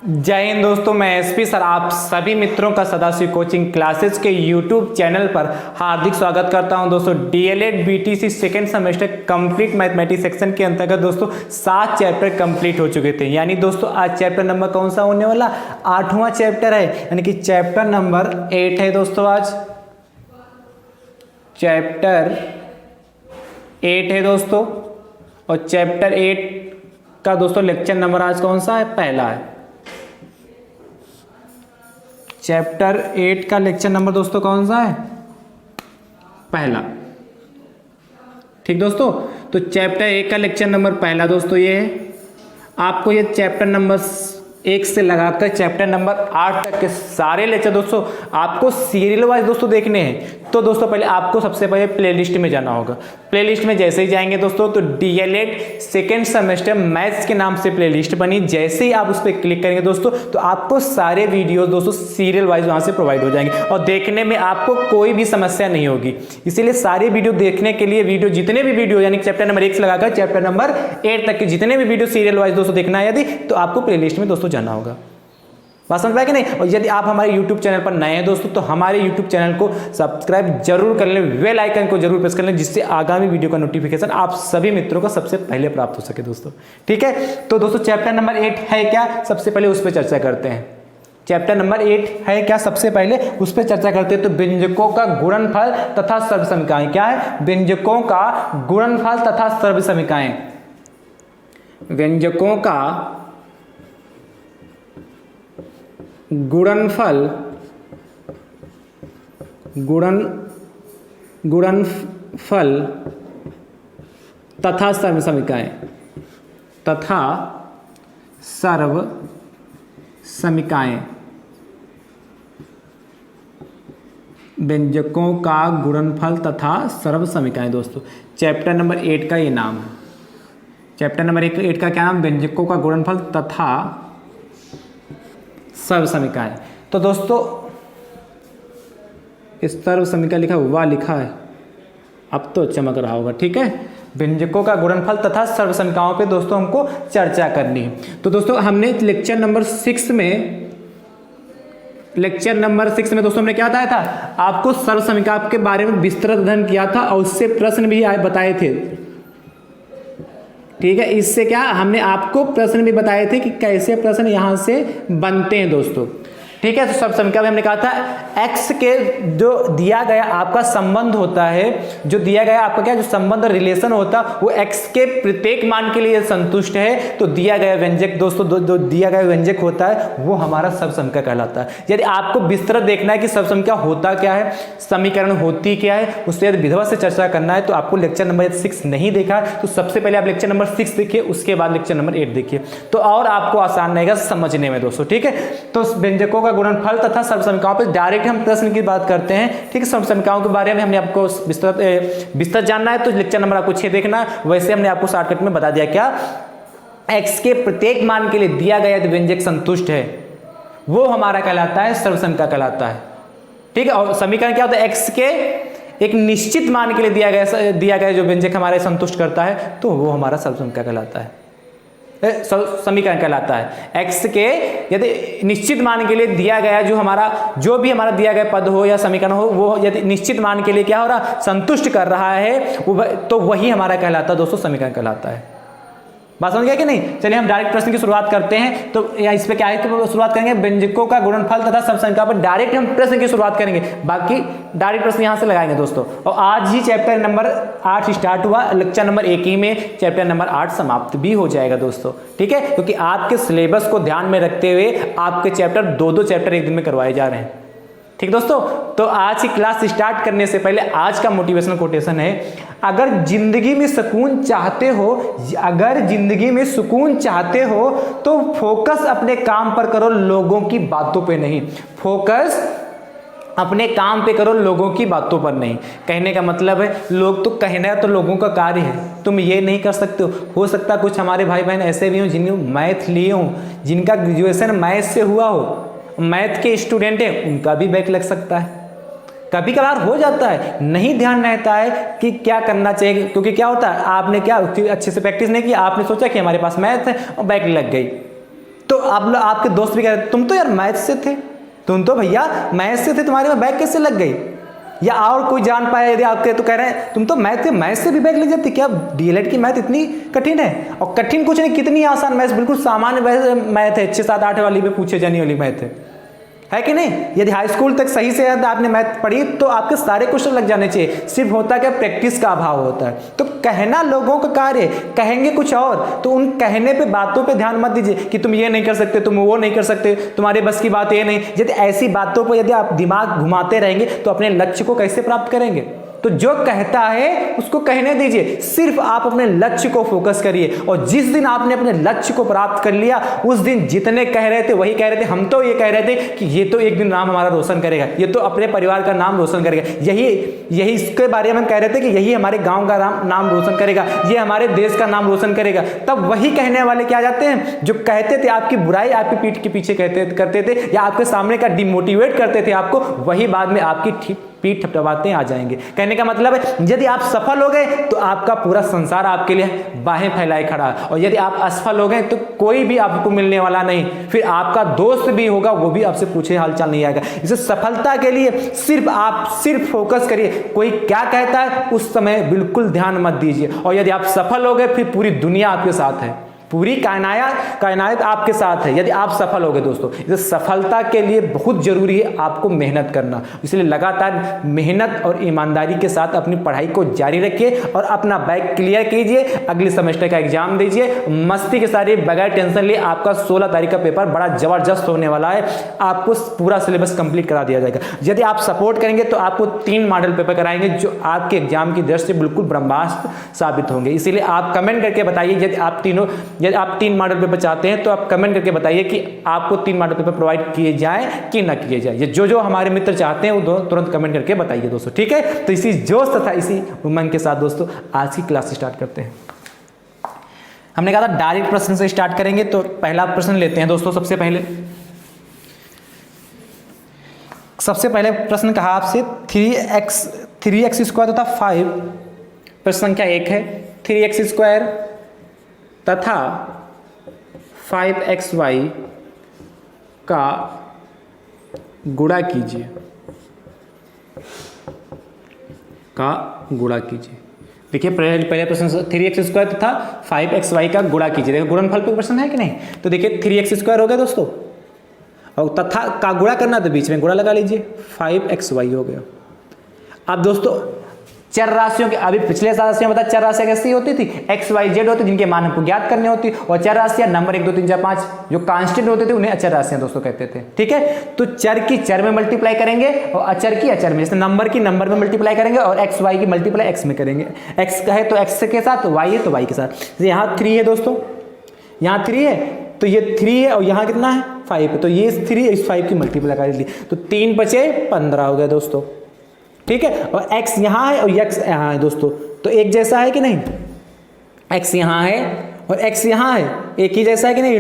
जय हिंद दोस्तों, मैं एसपी सर आप सभी मित्रों का सदाशिव कोचिंग क्लासेस के यूट्यूब चैनल पर हार्दिक स्वागत करता हूं। दोस्तों DElEd BTC second semester complete mathematics section के अंतर्गत दोस्तों 7 चैप्टर कंप्लीट हो चुके थे। यानी दोस्तों आज चैप्टर नंबर कौन सा होने वाला, 8वां चैप्टर है, यानी कि चैप्टर नंबर 8 है दोस्तों। आज चैप्टर 8 है दोस्तों, और चैप्टर 8 का दोस्तों लेक्चर नंबर आज कौन सा है, पहला है। चैप्टर 8 का लेक्चर नंबर दोस्तों कौन सा है, पहला। ठीक दोस्तों, तो चैप्टर 1 का लेक्चर नंबर पहला दोस्तों ये है। आपको ये चैप्टर नंबर 1 से लगाकर चैप्टर नंबर 8 तक के सारे लेक्चर दोस्तों आपको सीरियल वाइज दोस्तों देखने हैं। तो दोस्तों पहले आपको सबसे पहले प्लेलिस्ट में जाना होगा। प्लेलिस्ट में जैसे ही जाएंगे दोस्तों तो डीएलएड सेकेंड सेमेस्टर मैथ्स के नाम से प्लेलिस्ट बनी। जैसे ही आप उस पर क्लिक करेंगे दोस्तों तो आपको सारे वीडियोस दोस्तों सीरियल वाइज वहां से प्रोवाइड हो जाएंगे और देखने में आपको कोई भी समस्या नहीं होगी। इसीलिए सारे वीडियो देखने के लिए जितने भी वीडियो यानी चैप्टर नंबर 1 से लगाकर चैप्टर नंबर 8 तक के जितने भी वीडियो सीरियल वाइज दोस्तों देखना है यदि, तो आपको प्लेलिस्ट में दोस्तों जाना होगा। बात समझ पाए कि नहीं। और यदि आप हमारे YouTube चैनल पर नए हैं दोस्तों तो हमारे YouTube चैनल को सब्सक्राइब जरूर कर लें, बेल आइकन को जरूर प्रेस कर लें, जिससे आगामी वीडियो का नोटिफिकेशन आप सभी मित्रों को सबसे पहले प्राप्त हो सके दोस्तों। ठीक है, तो दोस्तों चैप्टर नंबर 8 है क्या, सबसे पहले उस पर चर्चा करते हैं। चैप्टर नंबर 8 है क्या, सबसे पहले उस पर चर्चा करते हैं। तो व्यंजकों का गुणनफल तथा सर्वसमीकाएं। क्या है, व्यंजकों का गुणनफल तथा सर्वसमीकाएं। व्यंजकों का गुणनफल तथा सर्वसमीकाएं व्यंजकों का गुणनफल तथा सर्वसमीकाएं दोस्तों चैप्टर नंबर 8 का ये नाम है। चैप्टर नंबर 8 का क्या नाम, व्यंजकों का गुणनफल तथा सर्वसमीकाएं। तो दोस्तों इस सर्वसमीका लिखा हुआ लिखा है, अब तो चमक रहा होगा। ठीक है, व्यंजकों का गुणनफल तथा सर्वसमीकाओं पे दोस्तों हमको चर्चा करनी है। तो दोस्तों हमने लेक्चर नंबर 6 में दोस्तों हमने क्या बताया था, आपको सर्वसमीका के बारे में विस्तृत अध्ययन किया था और उससे प्रश्न भी बताए थे। ठीक है, इससे क्या हमने आपको प्रश्न भी बताए थे कि कैसे प्रश्न यहां से बनते हैं दोस्तों। ठीक है, तो सर्वसमीका में हमने कहा था x के जो दिया गया आपका संबंध होता है, जो दिया गया आपका क्या जो संबंध रिलेशन होता है वो x के प्रत्येक मान के लिए संतुष्ट है। तो दिया गया व्यंजक दोस्तों जो दिया गया व्यंजक होता है वो हमारा सर्वसमीका कहलाता है। यदि आपको विस्तृत देखना है कि सर्वसमीका होता क्या है, समीकरण होती क्या है, उससे यदि विधिवत से चर्चा करना है तो आपको लेक्चर नंबर 6 नहीं देखा तो सबसे पहले आप लेक्चर नंबर 6 देखिए, उसके बाद लेक्चर नंबर 8 देखिए, तो और आपको आसान रहेगा समझने में दोस्तों। ठीक है, तो व्यंजकों का गुणनफल तथा सर्वसमीकाओं पे डायरेक्ट हम प्रश्न की बात करते हैं। ठीक है, सर्वसमीकाओं के बारे में हमने आपको विस्तृत जानना है तो लेक्चर नंबर आपको 6 देखना है। वैसे हमने आपको शॉर्टकट में बता दिया क्या, x के प्रत्येक मान के लिए दिया गया व्यंजक संतुष्ट है वो हमारा कहलाता है सर्वसमीका कहलाता है। ठीक है, और समीकरण क्या होता है, x के एक निश्चित मान के लिए दिया गया जो व्यंजक हमारे संतुष्ट करता है तो वो हमारा सर्वसमीका कहलाता है, समीकरण कहलाता है। x के यदि निश्चित मान के लिए दिया गया जो भी हमारा दिया गया पद हो या समीकरण हो वो यदि निश्चित मान के लिए क्या हो रहा, संतुष्ट कर रहा है तो वही हमारा कहलाता है दोस्तों समीकरण कहलाता है। बात समझ गया कि नहीं। चलिए हम डायरेक्ट प्रश्न की शुरुआत करते हैं। तो इस पे क्या है, तो शुरुआत करेंगे व्यंजकों का गुणनफल तथा सर्वसमीका पर डायरेक्ट हम प्रश्न की शुरुआत करेंगे, बाकी डायरेक्ट प्रश्न यहां से लगाएंगे दोस्तों। और आज ही चैप्टर नंबर 8 स्टार्ट हुआ, लेक्चर नंबर 1 ही में चैप्टर नंबर 8 समाप्त भी हो जाएगा दोस्तों। ठीक है, क्योंकि आपके सिलेबस को ध्यान में रखते हुए आपके चैप्टर 2 चैप्टर एक दिन में करवाए जा रहे हैं। ठीक दोस्तों, तो आज की क्लास स्टार्ट करने से पहले आज का मोटिवेशनल कोटेशन है, अगर जिंदगी में सुकून चाहते हो तो फोकस अपने काम पर करो, लोगों की बातों पे नहीं। फोकस अपने काम पे करो, लोगों की बातों पर नहीं। कहने का मतलब है लोग तो कहना तो लोगों का कार्य है, तुम ये नहीं कर सकते हो सकता कुछ हमारे भाई बहन ऐसे भी हों जिन्होंने मैथ लिए हों, जिनका ग्रेजुएशन मैथ से हुआ हो, मैथ के स्टूडेंट हैं, उनका भी बैक लग सकता है। कभी कभार हो जाता है, नहीं ध्यान रहता है कि क्या करना चाहिए, क्योंकि क्या होता है आपने क्या अच्छे से प्रैक्टिस नहीं की, आपने सोचा कि हमारे पास मैथ है और बैक लग गई। तो आपके दोस्त भी कह रहे तुम तो यार मैथ से थे, तुम तो भैया मैथ से थे, तुम्हारे में बैग कैसे लग गई? या और कोई जान पाया यदि आपके तो कह रहे हैं तुम तो मैथ से भी बैग लग जाती, क्या डीएलएड की मैथ इतनी कठिन है? और कठिन कुछ नहीं, कितनी आसान मैथ, बिल्कुल सामान्य मैथ है, 6, 7, 8 वाली पे पूछे जाने वाली मैथ है कि नहीं? यदि हाई स्कूल तक सही से आपने मैथ पढ़ी तो आपके सारे क्वेश्चन लग जाने चाहिए, सिर्फ होता क्या प्रैक्टिस का अभाव होता है। तो कहना लोगों का कार्य, कहेंगे कुछ और, तो उन कहने पे बातों पे ध्यान मत दीजिए कि तुम ये नहीं कर सकते, तुम वो नहीं कर सकते, तुम्हारे बस की बात ये नहीं। यदि ऐसी बातों पर यदि आप दिमाग घुमाते रहेंगे तो अपने लक्ष्य को कैसे प्राप्त करेंगे? तो जो कहता है उसको कहने दीजिए, सिर्फ आप अपने लक्ष्य को फोकस करिए। और जिस दिन आपने अपने लक्ष्य को प्राप्त कर लिया उस दिन जितने कह रहे थे वही कह रहे थे, हम तो ये कह रहे थे कि ये तो एक दिन नाम हमारा रोशन करेगा, ये तो अपने परिवार का नाम रोशन करेगा, यही इसके बारे में हम कह रहे थे कि यही हमारे गांव का नाम रोशन करेगा, ये हमारे देश का नाम रोशन करेगा। तब वही कहने वाले क्या जाते हैं, जो कहते थे आपकी बुराई आपकी पीठ के पीछे करते थे या आपके सामने का डिमोटिवेट करते थे आपको, वही बाद में आपकी पीठ थपथपाते आ जाएंगे। कहने का मतलब है यदि आप सफल हो गए तो आपका पूरा संसार आपके लिए बाहें फैलाए खड़ा है, और यदि आप असफल हो गए तो कोई भी आपको मिलने वाला नहीं, फिर आपका दोस्त भी होगा वो भी आपसे पूछे हालचाल नहीं आएगा। इसे सफलता के लिए सिर्फ फोकस करिए, कोई क्या कहता है उस समय बिल्कुल ध्यान मत दीजिए। और यदि आप सफल हो गए फिर पूरी दुनिया आपके साथ है, पूरी कायनात आपके साथ है यदि आप सफल हो गए। दोस्तों इसे सफलता के लिए बहुत जरूरी है आपको मेहनत करना, इसलिए लगातार मेहनत और ईमानदारी के साथ अपनी पढ़ाई को जारी रखिए और अपना बैग क्लियर कीजिए। अगले सेमेस्टर का एग्जाम दीजिए मस्ती के साथ, बगैर टेंशन लिए। आपका 16 तारीख का पेपर बड़ा जबरदस्त होने वाला है, आपको पूरा सिलेबस कंप्लीट करा दिया जाएगा। यदि आप सपोर्ट करेंगे तो आपको 3 मॉडल पेपर कराएंगे जो आपके एग्जाम की दृष्टि से बिल्कुल ब्रह्मास्त्र साबित होंगे। इसीलिए आप कमेंट करके बताइए, यदि आप 3 मॉडल पेपर चाहते हैं तो आप कमेंट करके बताइए कि आपको 3 मॉडल पेपर प्रोवाइड किए जाएं कि ना किए जाए। ये जो हमारे मित्र चाहते हैं वो तुरंत कमेंट करके बताइए दोस्तों, ठीक है? तो इसी जोश तथा इसी उमंग के साथ दोस्तों आज की क्लास स्टार्ट करते हैं। हमने कहा था डायरेक्ट प्रश्न से स्टार्ट करेंगे, तो पहला प्रश्न लेते हैं दोस्तों। सबसे पहले प्रश्न कहा आपसे 3x स्क्वायर तथा 5, प्रश्न संख्या 1 है 3x स्क्वायर तथा 5xy का गुणा कीजिए, देखिए पहले प्रश्न 3x स्क्वायर तथा 5xy का गुणा कीजिए। देखिए गुणनफल पे प्रश्न है कि नहीं? तो देखिए 3x स्क्वायर हो गया दोस्तों, और तथा का गुणा करना तो बीच में गुणा लगा लीजिए, 5xy हो गया। अब दोस्तों चर राशियों के, अभी पिछले राशियों में बता चर राशियां कैसी होती थी, एक्स वाई जेड होती, जिनके मान हमको ज्ञात करने होती, और चर राशियां नंबर 1 2 3 4 5 जो कांस्टेंट होते थे उन्हें अचर राशियां दोस्तों कहते थे, ठीक है? तो चर की चर में मल्टीप्लाई करेंगे और अचर की अचर में, जैसे नंबर की नंबर में मल्टीप्लाई करेंगे और एक्स वाई की मल्टीप्लाई एक्स में करेंगे। एक्स का है तो एक्स के साथ, वाई है तो वाई के साथ। यहाँ 3 है दोस्तों, यहाँ 3 है तो ये 3 है, और यहाँ कितना है 5 है, तो ये 3 इस 5 की मल्टीप्लाई कर ली, तो 3 बचे 15 हो गया दोस्तों, ठीक है? और x यहाँ है और x यहाँ है दोस्तों, तो एक जैसा है कि नहीं? x यहाँ है और x यहाँ है, एक ही जैसा है कि नहीं?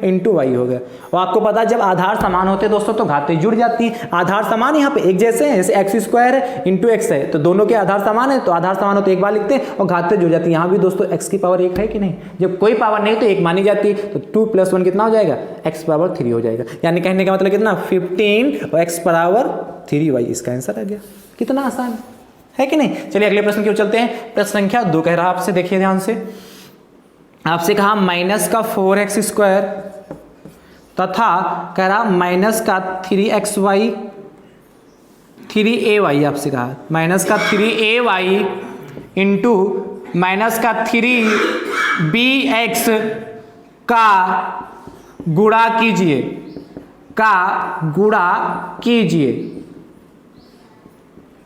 इंटू वाई हो गया। और आपको पता है जब आधार समान होते हैं दोस्तों तो घातें जुड़ जाती हैं। आधार समान यहाँ पे एक जैसे हैं, जैसे एक्स स्क्वायर है इंटू एक्स है, तो दोनों के आधार समान है, तो आधार समान होते एक बार लिखते हैं और घातें जुड़ जाती हैं। यहाँ भी दोस्तों x की पावर 1 है कि नहीं? जब कोई पावर नहीं तो 1 मानी जाती है, तो 2 + 1 कितना हो जाएगा? x पावर 3 हो जाएगा। यानी कहने का मतलब कितना? 15 और x पावर 3y, इसका आंसर आ गया। कितना आसान है कि नहीं? चलिए अगले प्रश्न की ओर चलते हैं। प्रश्न संख्या 2 कह रहा आपसे, देखिए ध्यान से, आपसे कहा माइनस का 4x स्क्वायर तथा कह रहा माइनस का 3xy 3ay, आपसे कहा माइनस का 3ay इंटू माइनस का 3bx का गुणा कीजिए,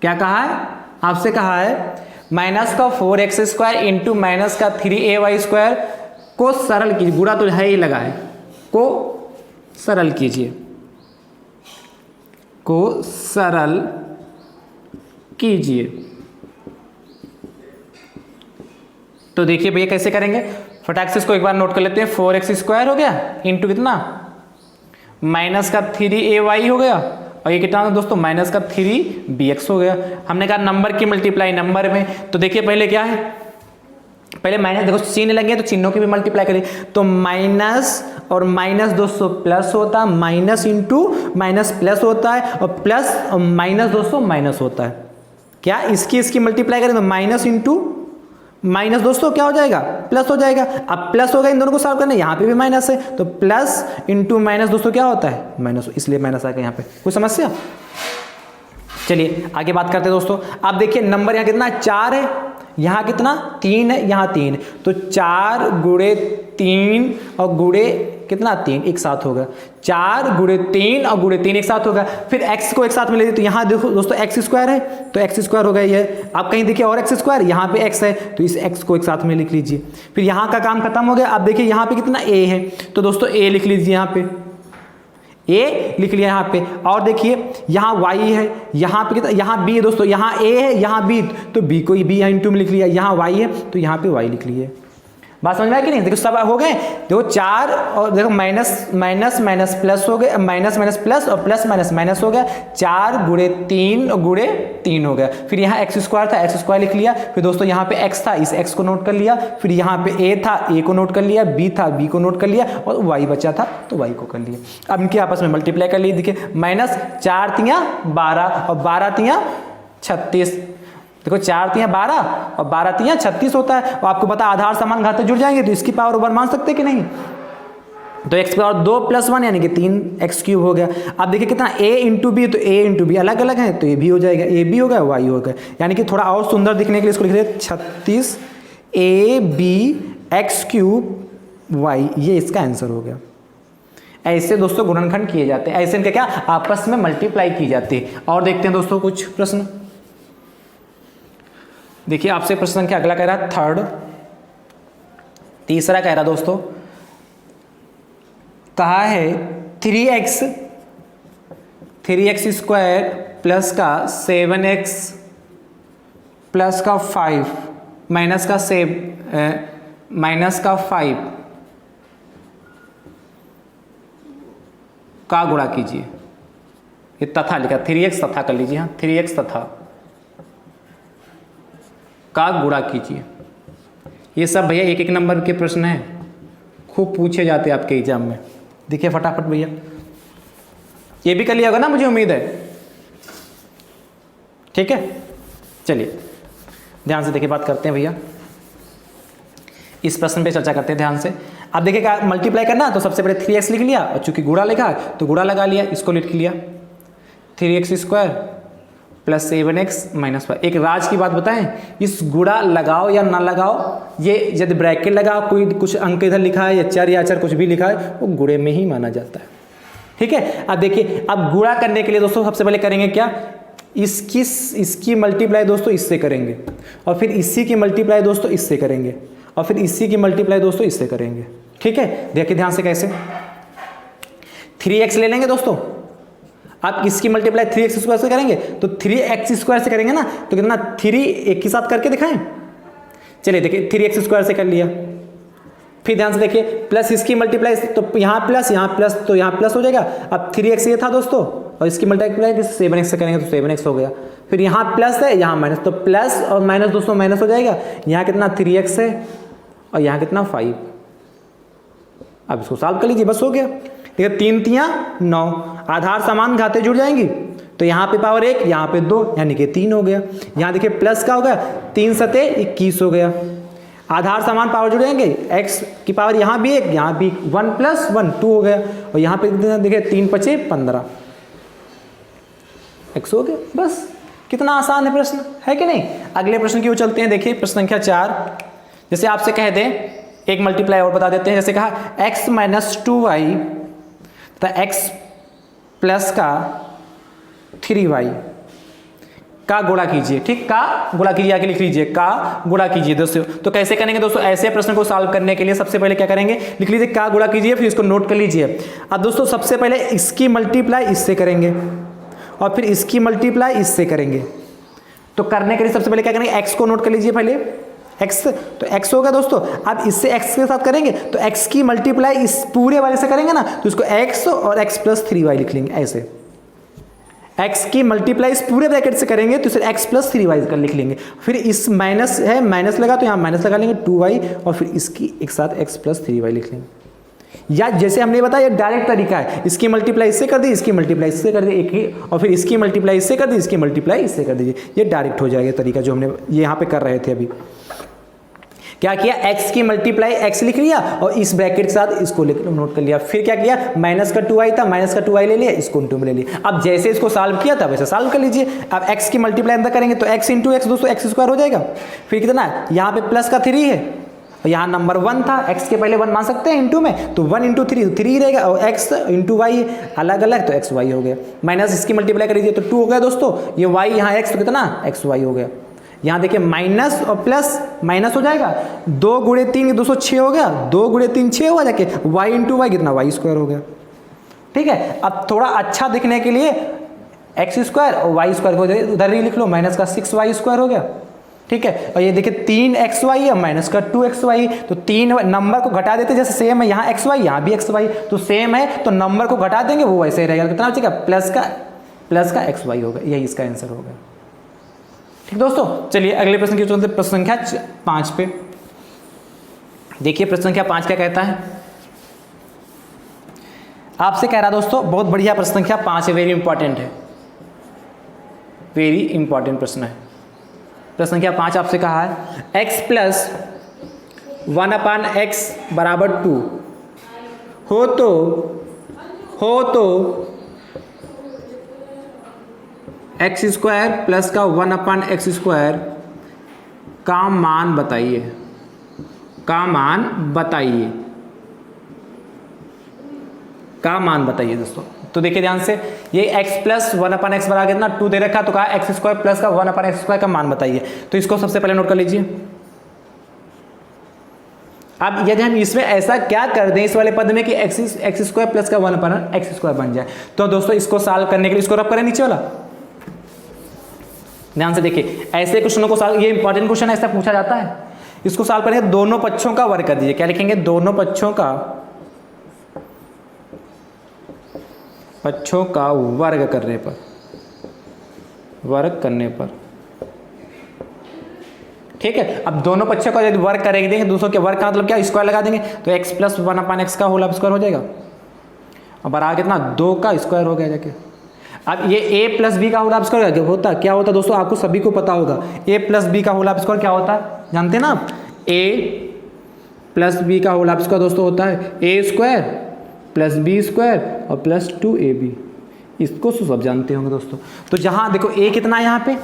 क्या कहा है? आपसे कहा है माइनस का 4x स्क्वायर इंटू माइनस का 3ay स्क्वायर को सरल कीजिए, गुणा तो है ही लगा है, को सरल कीजिए। तो देखिए भैया कैसे करेंगे, फटाक से इसको एक बार नोट कर लेते हैं। 4x स्क्वायर हो गया इंटू कितना? माइनस का 3ay हो गया, और ये कितना दोस्तों? माइनस का 3bx हो गया। हमने कहा नंबर की मल्टीप्लाई नंबर में, तो देखिए पहले क्या है, पहले माइनस, देखो चिन्ह लगे तो चिन्हों की भी मल्टीप्लाई करिए, तो माइनस और माइनस दोस्तों प्लस होता है, माइनस इंटू माइनस प्लस होता है, और प्लस और माइनस दोस्तों माइनस होता है। क्या इसकी मल्टीप्लाई करें तो माइनस इंटू माइनस दोस्तों क्या हो जाएगा, प्लस हो जाएगा। अब प्लस होगा, इन दोनों को सॉल्व करना, यहाँ पे भी माइनस है, तो प्लस इंटू माइनस दोस्तों क्या होता है, माइनस, इसलिए माइनस आ गया यहाँ पे। कोई समस्या? चलिए आगे बात करते हैं दोस्तों। आप देखिए नंबर यहाँ कितना 4 है, यहाँ कितना 3 है, यहाँ 3, तो 4 गुणे 3 और गुणे कितना 3 एक साथ होगा, 4 गुणे 3 और गुणे 3 एक साथ होगा। फिर x को एक साथ में ले लीजिए, तो यहाँ देखो दोस्तों x स्क्वायर है, तो x स्क्वायर हो गया ये। आप कहीं देखिए और x स्क्वायर, यहाँ पे x है, तो इस x को एक साथ में लिख लीजिए। फिर यहाँ का काम खत्म हो गया। अब देखिए यहाँ पे कितना a है, तो दोस्तों a लिख लीजिए, यहाँ पे a लिख लिया यहाँ पे। और देखिए यहाँ y है, यहाँ पे कितना, यहाँ b है दोस्तों, यहाँ a है, यहाँ b, तो b को b यहाँ इंटू में लिख लिया, यहाँ y है तो यहाँ पे y लिख लिए। बात समझ में आया कि नहीं? देखो सब हो गए, देखो 4 और देखो माइनस माइनस माइनस प्लस हो गए, माइनस माइनस प्लस और प्लस माइनस माइनस हो गया, 4 गुणे 3 और गुणे 3 हो गया। फिर यहाँ एक्स स्क्वायर था, एक्स स्क्वायर लिख लिया। फिर दोस्तों यहाँ पे x था, इस x को नोट कर लिया। फिर यहाँ पे a था, a को नोट कर लिया, b था, b को नोट कर लिया, और y बचा था तो y को कर लिया। अब इनके आपस में मल्टीप्लाई कर ली। देखिए माइनस 4 तियाँ 12 और 12 तियाँ 36, देखो 4 तियाँ 12 और 12 तियाँ 36 होता है। और आपको पता आधार समान घाते जुड़ जाएंगे तो इसकी पावर 1 मान सकते कि नहीं, तो x पावर 2 + 1 यानी कि 3x³ हो गया। अब देखिए कितना a इंटू बी, तो a इंटू बी अलग अलग है, तो ये भी हो जाएगा, a भी हो गया y हो गया। यानी कि थोड़ा और सुंदर दिखने के लिए इसको लिख दें 36 ab(x³y), ये इसका आंसर हो गया। ऐसे दोस्तों गुणनखंड किए जाते हैं, ऐसे इनके क्या आपस में मल्टीप्लाई की जाती है। और देखते हैं दोस्तों कुछ प्रश्न। देखिए आपसे प्रश्न संख्या अगला कह रहा है 3rd, तीसरा कह रहा दोस्तों, कहा है 3x² प्लस का 7x प्लस का 5 माइनस का 5 का गुणा कीजिए। ये तथा लिखा, 3x तथा कर लीजिए, हाँ 3x तथा का गुणा कीजिए। ये सब भैया एक एक नंबर के प्रश्न हैं, खूब पूछे जाते हैं आपके एग्जाम में। देखिए फटाफट भैया, ये भी कर लिया होगा ना, मुझे उम्मीद है, ठीक है। चलिए ध्यान से देखिए, बात करते हैं भैया, इस प्रश्न पे चर्चा करते हैं ध्यान से। अब देखिए क्या मल्टीप्लाई करना, तो सबसे पहले 3x लिख लिया, और चूंकि गुणा लिखा तो गुणा लगा लिया, इसको लिख लिया 3x² प्लस 7x माइनस 5। एक राज की बात बताएं, इस गुणा लगाओ या ना लगाओ, ये यदि ब्रैकेट लगाओ, कोई कुछ अंक इधर लिखा है या चर या अचर कुछ भी लिखा है, वो गुणे में ही माना जाता है, ठीक है। अब देखिए, अब गुणा करने के लिए दोस्तों सबसे पहले करेंगे क्या, इसकी मल्टीप्लाई दोस्तों इससे करेंगे, और फिर इसी की मल्टीप्लाई दोस्तों इससे करेंगे, और फिर इसी की मल्टीप्लाई दोस्तों इससे करेंगे, ठीक है। देखिए ध्यान से कैसे, 3x ले लेंगे दोस्तों, आप इसकी मल्टीप्लाई 3x² से करेंगे, तो 3x² से करेंगे ना, तो कितना 3 एक के साथ करके दिखाएं। चलिए देखिए 3x² से कर लिया। फिर ध्यान से देखिए, प्लस इसकी मल्टीप्लाई, तो यहाँ प्लस तो यहाँ प्लस हो जाएगा। अब 3x ये था दोस्तों, और इसकी मल्टीप्लाई 7x से करेंगे तो 7x हो गया। फिर यहाँ प्लस है, यहाँ माइनस, तो प्लस और माइनस दोस्तों माइनस हो जाएगा। यहाँ कितना 3x है और यहाँ कितना 5। अब इसको सॉल्व कर लीजिए, बस हो गया। ठीक है, 3 तियाँ 9, आधार समान घाते जुड़ जाएंगी, तो यहाँ पे पावर 1, यहाँ पे 2, यानी कि 3 हो गया। यहाँ देखिए प्लस का होगा, 3 सते 21 हो गया। आधार समान पावर जुड़ जाएंगे, x की पावर यहाँ भी 1, यहाँ भी 1 + 1 2 हो गया, और यहाँ पे देखिए 3 × 5 = 15 x हो गया। बस कितना आसान है प्रश्न, है कि नहीं। अगले प्रश्न की ओर चलते हैं। देखिए प्रश्न संख्या 4, जैसे आपसे कह दें, एक मल्टीप्लाई और बता देते हैं। जैसे कहा x - 2y तथा x प्लस का 3y का गुणा कीजिए। ठीक, का गुणा कीजिए, आगे लिख लीजिए का गुणा कीजिए दोस्तों। तो कैसे करेंगे दोस्तों, ऐसे प्रश्न को सॉल्व करने के लिए सबसे पहले क्या करेंगे, लिख लीजिए का गुणा कीजिए, फिर इसको नोट कर लीजिए। अब दोस्तों सबसे पहले इसकी मल्टीप्लाई इससे करेंगे, और फिर इसकी मल्टीप्लाई इससे करेंगे। तो करने के लिए सबसे पहले क्या करेंगे, x को नोट कर लीजिए पहले, x, तो x होगा दोस्तों। अब इससे x के साथ करेंगे, तो x की मल्टीप्लाई इस पूरे वाले से करेंगे ना, तो इसको x और x + 3y लिख लेंगे। ऐसे x की मल्टीप्लाई इस पूरे ब्रैकेट से करेंगे तो इसे x प्लस 3y कर लिख लेंगे, फिर इस माइनस है, माइनस लगा तो यहाँ माइनस लगा लेंगे 2y, और फिर इसकी एक साथ x प्लस 3y लिख लेंगे। या जैसे हमने बताया ये डायरेक्ट तरीका है, इसकी मल्टीप्लाई इससे कर दी, इसकी मल्टीप्लाई इससे कर दी एक ही, और फिर इसकी मल्टीप्लाई इससे कर दी, इसकी मल्टीप्लाई इससे कर दीजिए, ये डायरेक्ट हो जाएगा तरीका जो हमने ये यहाँ पे कर रहे थे। अभी क्या किया, x की मल्टीप्लाई x लिख लिया और इस ब्रैकेट के साथ इसको नोट कर लिया, फिर क्या किया, माइनस का 2y था, माइनस का 2y ले लिया, इसको इंटू में ले लिया। अब जैसे इसको सॉल्व किया था वैसे सॉल्व कर लीजिए। अब x की मल्टीप्लाई अंदर करेंगे तो x इंटू एक्स दोस्तों x स्क्वायर हो जाएगा, फिर कितना है, यहाँ पे प्लस का 3 है, यहाँ नंबर 1 था, x के पहले 1 मान सकते हैं इंटू में, तो 1 इंटू 3 रहेगा, और x इंटू वाई अलग अलग तो x y हो गया, माइनस इसकी मल्टीप्लाई कर लीजिए तो 2 हो गया दोस्तों, ये y यहाँ x तो कितना x y हो गया। यहाँ देखिए माइनस और प्लस माइनस हो जाएगा, 2 गुणे 3 दोस्तों 6 हो गया, 2 गुणे 3 6 हुआ, जाके y इंटू वाई कितना y स्क्वायर हो गया। ठीक है, अब थोड़ा अच्छा दिखने के लिए x स्क्वायर और y स्क्वायर को उधर ही लिख लो, माइनस का 6y स्क्वायर हो गया। ठीक है, और ये देखिए 3xy है, माइनस का 2xy, तो 3 नंबर को घटा देते, जैसे सेम है यहाँ xy यहाँ भी xy, तो सेम है तो नंबर को घटा देंगे वो वैसे ही रहेगा, कितना बचेगा, प्लस का xy होगा, यही इसका आंसर होगा। ठीक दोस्तों, चलिए अगले प्रश्न की चलते, प्रश्न संख्या 5 पे। देखिए प्रश्न संख्या 5 क्या कहता है, आपसे कह रहा दोस्तों, बहुत बढ़िया प्रश्न संख्या 5 है, वेरी इंपॉर्टेंट है, वेरी इंपॉर्टेंट प्रश्न है। प्रश्न संख्या 5 आपसे कहा है x प्लस 1/x बराबर 2 हो तो x स्क्वायर प्लस का 1/x स्क्वायर का मान बताइए, का मान बताइए दोस्तों। तो देखिए ध्यान से, ये x प्लस 1/x बराबर कितना 2 दे रखा, तो कहा x स्क्वायर प्लस का 1/x स्क्वायर का मान बताइए। तो इसको सबसे पहले नोट कर लीजिए। अब यदि हम इसमें ऐसा क्या कर दें इस वाले पद में कि x स्क्वायर प्लस का 1/x स्क्वायर बन जाए, तो दोस्तों इसको सॉल्व करने के लिए इसको रब करें नीचे वाला। ध्यान से देखिए, ऐसे क्वेश्चनों को सॉल्व, ये इंपॉर्टेंट क्वेश्चन ऐसा पूछा जाता है, इसको सॉल्व करेंगे दोनों पक्षों का वर्ग कर दीजिए। क्या लिखेंगे, दोनों पक्षों का वर्ग करने पर, ठीक है। अब दोनों पक्षों का यदि वर्ग करेंगे, दूसरों के वर्ग का मतलब क्या, स्क्वायर लगा देंगे, तो x प्लस 1/x का होल स्क्वायर हो जाएगा, और बराबर कितना 2 का स्क्वायर हो गया जाके। अब ये a प्लस बी का होल स्क्वायर होता क्या होता दोस्तों, आपको सभी को पता होगा, a प्लस बी का होल स्क्वायर क्या होता है, जानते हैं ना आप, a प्लस बी का होल स्क्वायर दोस्तों होता है a square plus B square और प्लस 2ab, इसको तो सब जानते होंगे दोस्तों। तो जहां देखो a कितना है यहाँ पे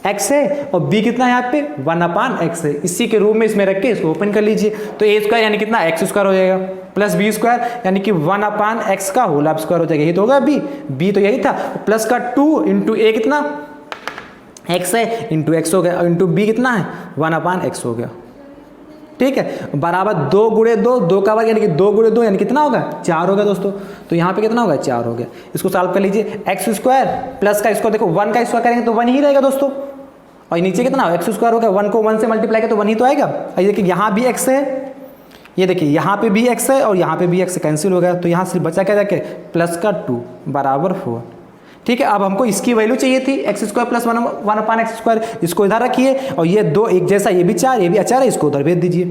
x है, और b कितना है यहाँ पे 1/x है, इसी के रूप में इसमें रख के इसको ओपन कर लीजिए, तो a स्क्वायर यानी कितना x स्क्वायर हो जाएगा, प्लस बी स्क्वायर यानी कि 1/x का होल स्क्वायर हो जाएगा, यही तो होगा b तो यही था, प्लस का 2 इंटू a कितना x है इंटू x हो गया, और इंटू b कितना है 1/x हो गया। ठीक है, बराबर 2 गुणे 2 का वर्ग यानी कि 2 गुणे 2 यानी कितना होगा 4 होगा दोस्तों। तो यहाँ पे कितना होगा 4 हो गया। इसको सॉल्व कर लीजिए, x स्क्वायर प्लस का इसको देखो 1 का स्क्वायर करेंगे तो 1 ही रहेगा दोस्तों, और नीचे कितना x स्क्वायर होगा, 1 को 1 से मल्टीप्लाई करें तो 1 ही तो आएगा। और ये देखिए यहाँ भी x है, ये देखिए यहाँ पे भी x है और यहाँ पे भी x कैंसिल हो गया, तो यहाँ सिर्फ बचा क्या जाके प्लस का 2 बराबर 4। ठीक है, अब हमको इसकी वैल्यू चाहिए थी x square plus 1/x square, इसको इधर रखिए, और ये 2 एक जैसा, ये भी 4 ये भी 4 है, इसको उधर भेज दीजिए।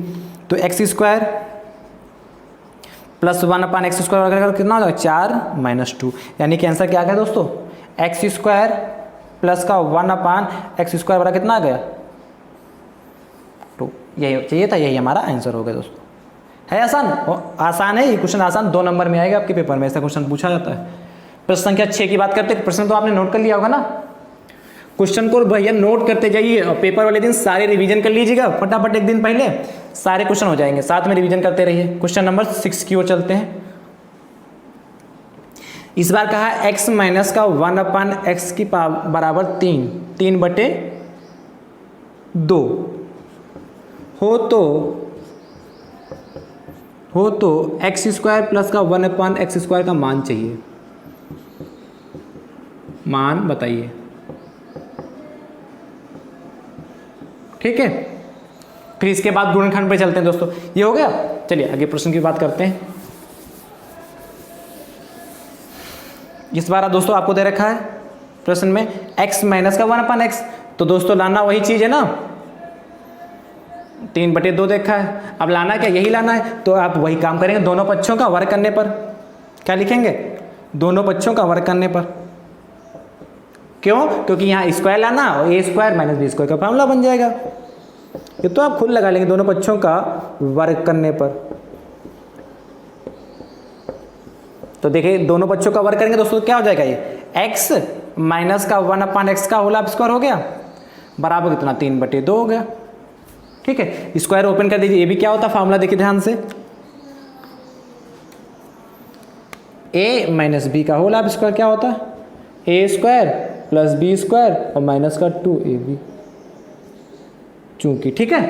तो x square plus 1/x square अगर कितना हो जाएगा 4 माइनस 2, यानी कि आंसर क्या आ गया दोस्तों, x स्क्वायर प्लस का 1/x स्क्वायर बराबर कितना आ गया 2। यही चाहिए था, यही हमारा आंसर हो गया दोस्तों। है आसान है ये क्वेश्चन, आसान 2 नंबर में आएगा आपके पेपर में, ऐसा क्वेश्चन पूछा जाता है। प्रश्न संख्या 6 की बात करते हैं, प्रश्न तो आपने नोट कर लिया होगा ना, क्वेश्चन को भैया नोट करते जाइए, और पेपर वाले दिन सारे रिवीजन कर लीजिएगा, फटाफट एक दिन पहले सारे क्वेश्चन हो जाएंगे, साथ में रिवीजन करते रहिए। क्वेश्चन नंबर 6 की ओर चलते हैं। इस बार कहा x माइनस का 1/x की बराबर 3/2 हो तो x स्क्वायर प्लस का 1/x स्क्वायर का मान चाहिए, मान बताइए। ठीक है, फिर इसके बाद गुणनखंड पे चलते हैं दोस्तों, ये हो गया। चलिए आगे प्रश्न की बात करते हैं। इस बार दोस्तों आपको दे रखा है प्रश्न में x माइनस का 1/x, तो दोस्तों लाना वही चीज़ है ना, 3/2 देखा है, अब लाना क्या, यही लाना है। तो आप वही काम करेंगे, दोनों पक्षों का वर्ग करने पर क्या लिखेंगे, दोनों पक्षों का वर्ग करने पर। क्यों, क्योंकि यहाँ स्क्वायर लाना और a square minus B square का फॉर्मूला बन जाएगा। ये तो आप खुद लगा लेंगे, दोनों पक्षों का वर्ग करने पर। तो देखिए दोनों पक्षों का वर्ग करेंगे दोस्तों, क्या हो जाएगा, ये x माइनस का 1/x का होल स्क्वायर हो गया, बराबर कितना, 3/2 हो गया। ठीक है, स्क्वायर ओपन कर दीजिए। ये भी क्या होता है फार्मूला, देखिए ध्यान से, a माइनस बी का होल स्क्वायर क्या होता है, a square plus B square और माइनस का 2ab, चूंकि। ठीक है,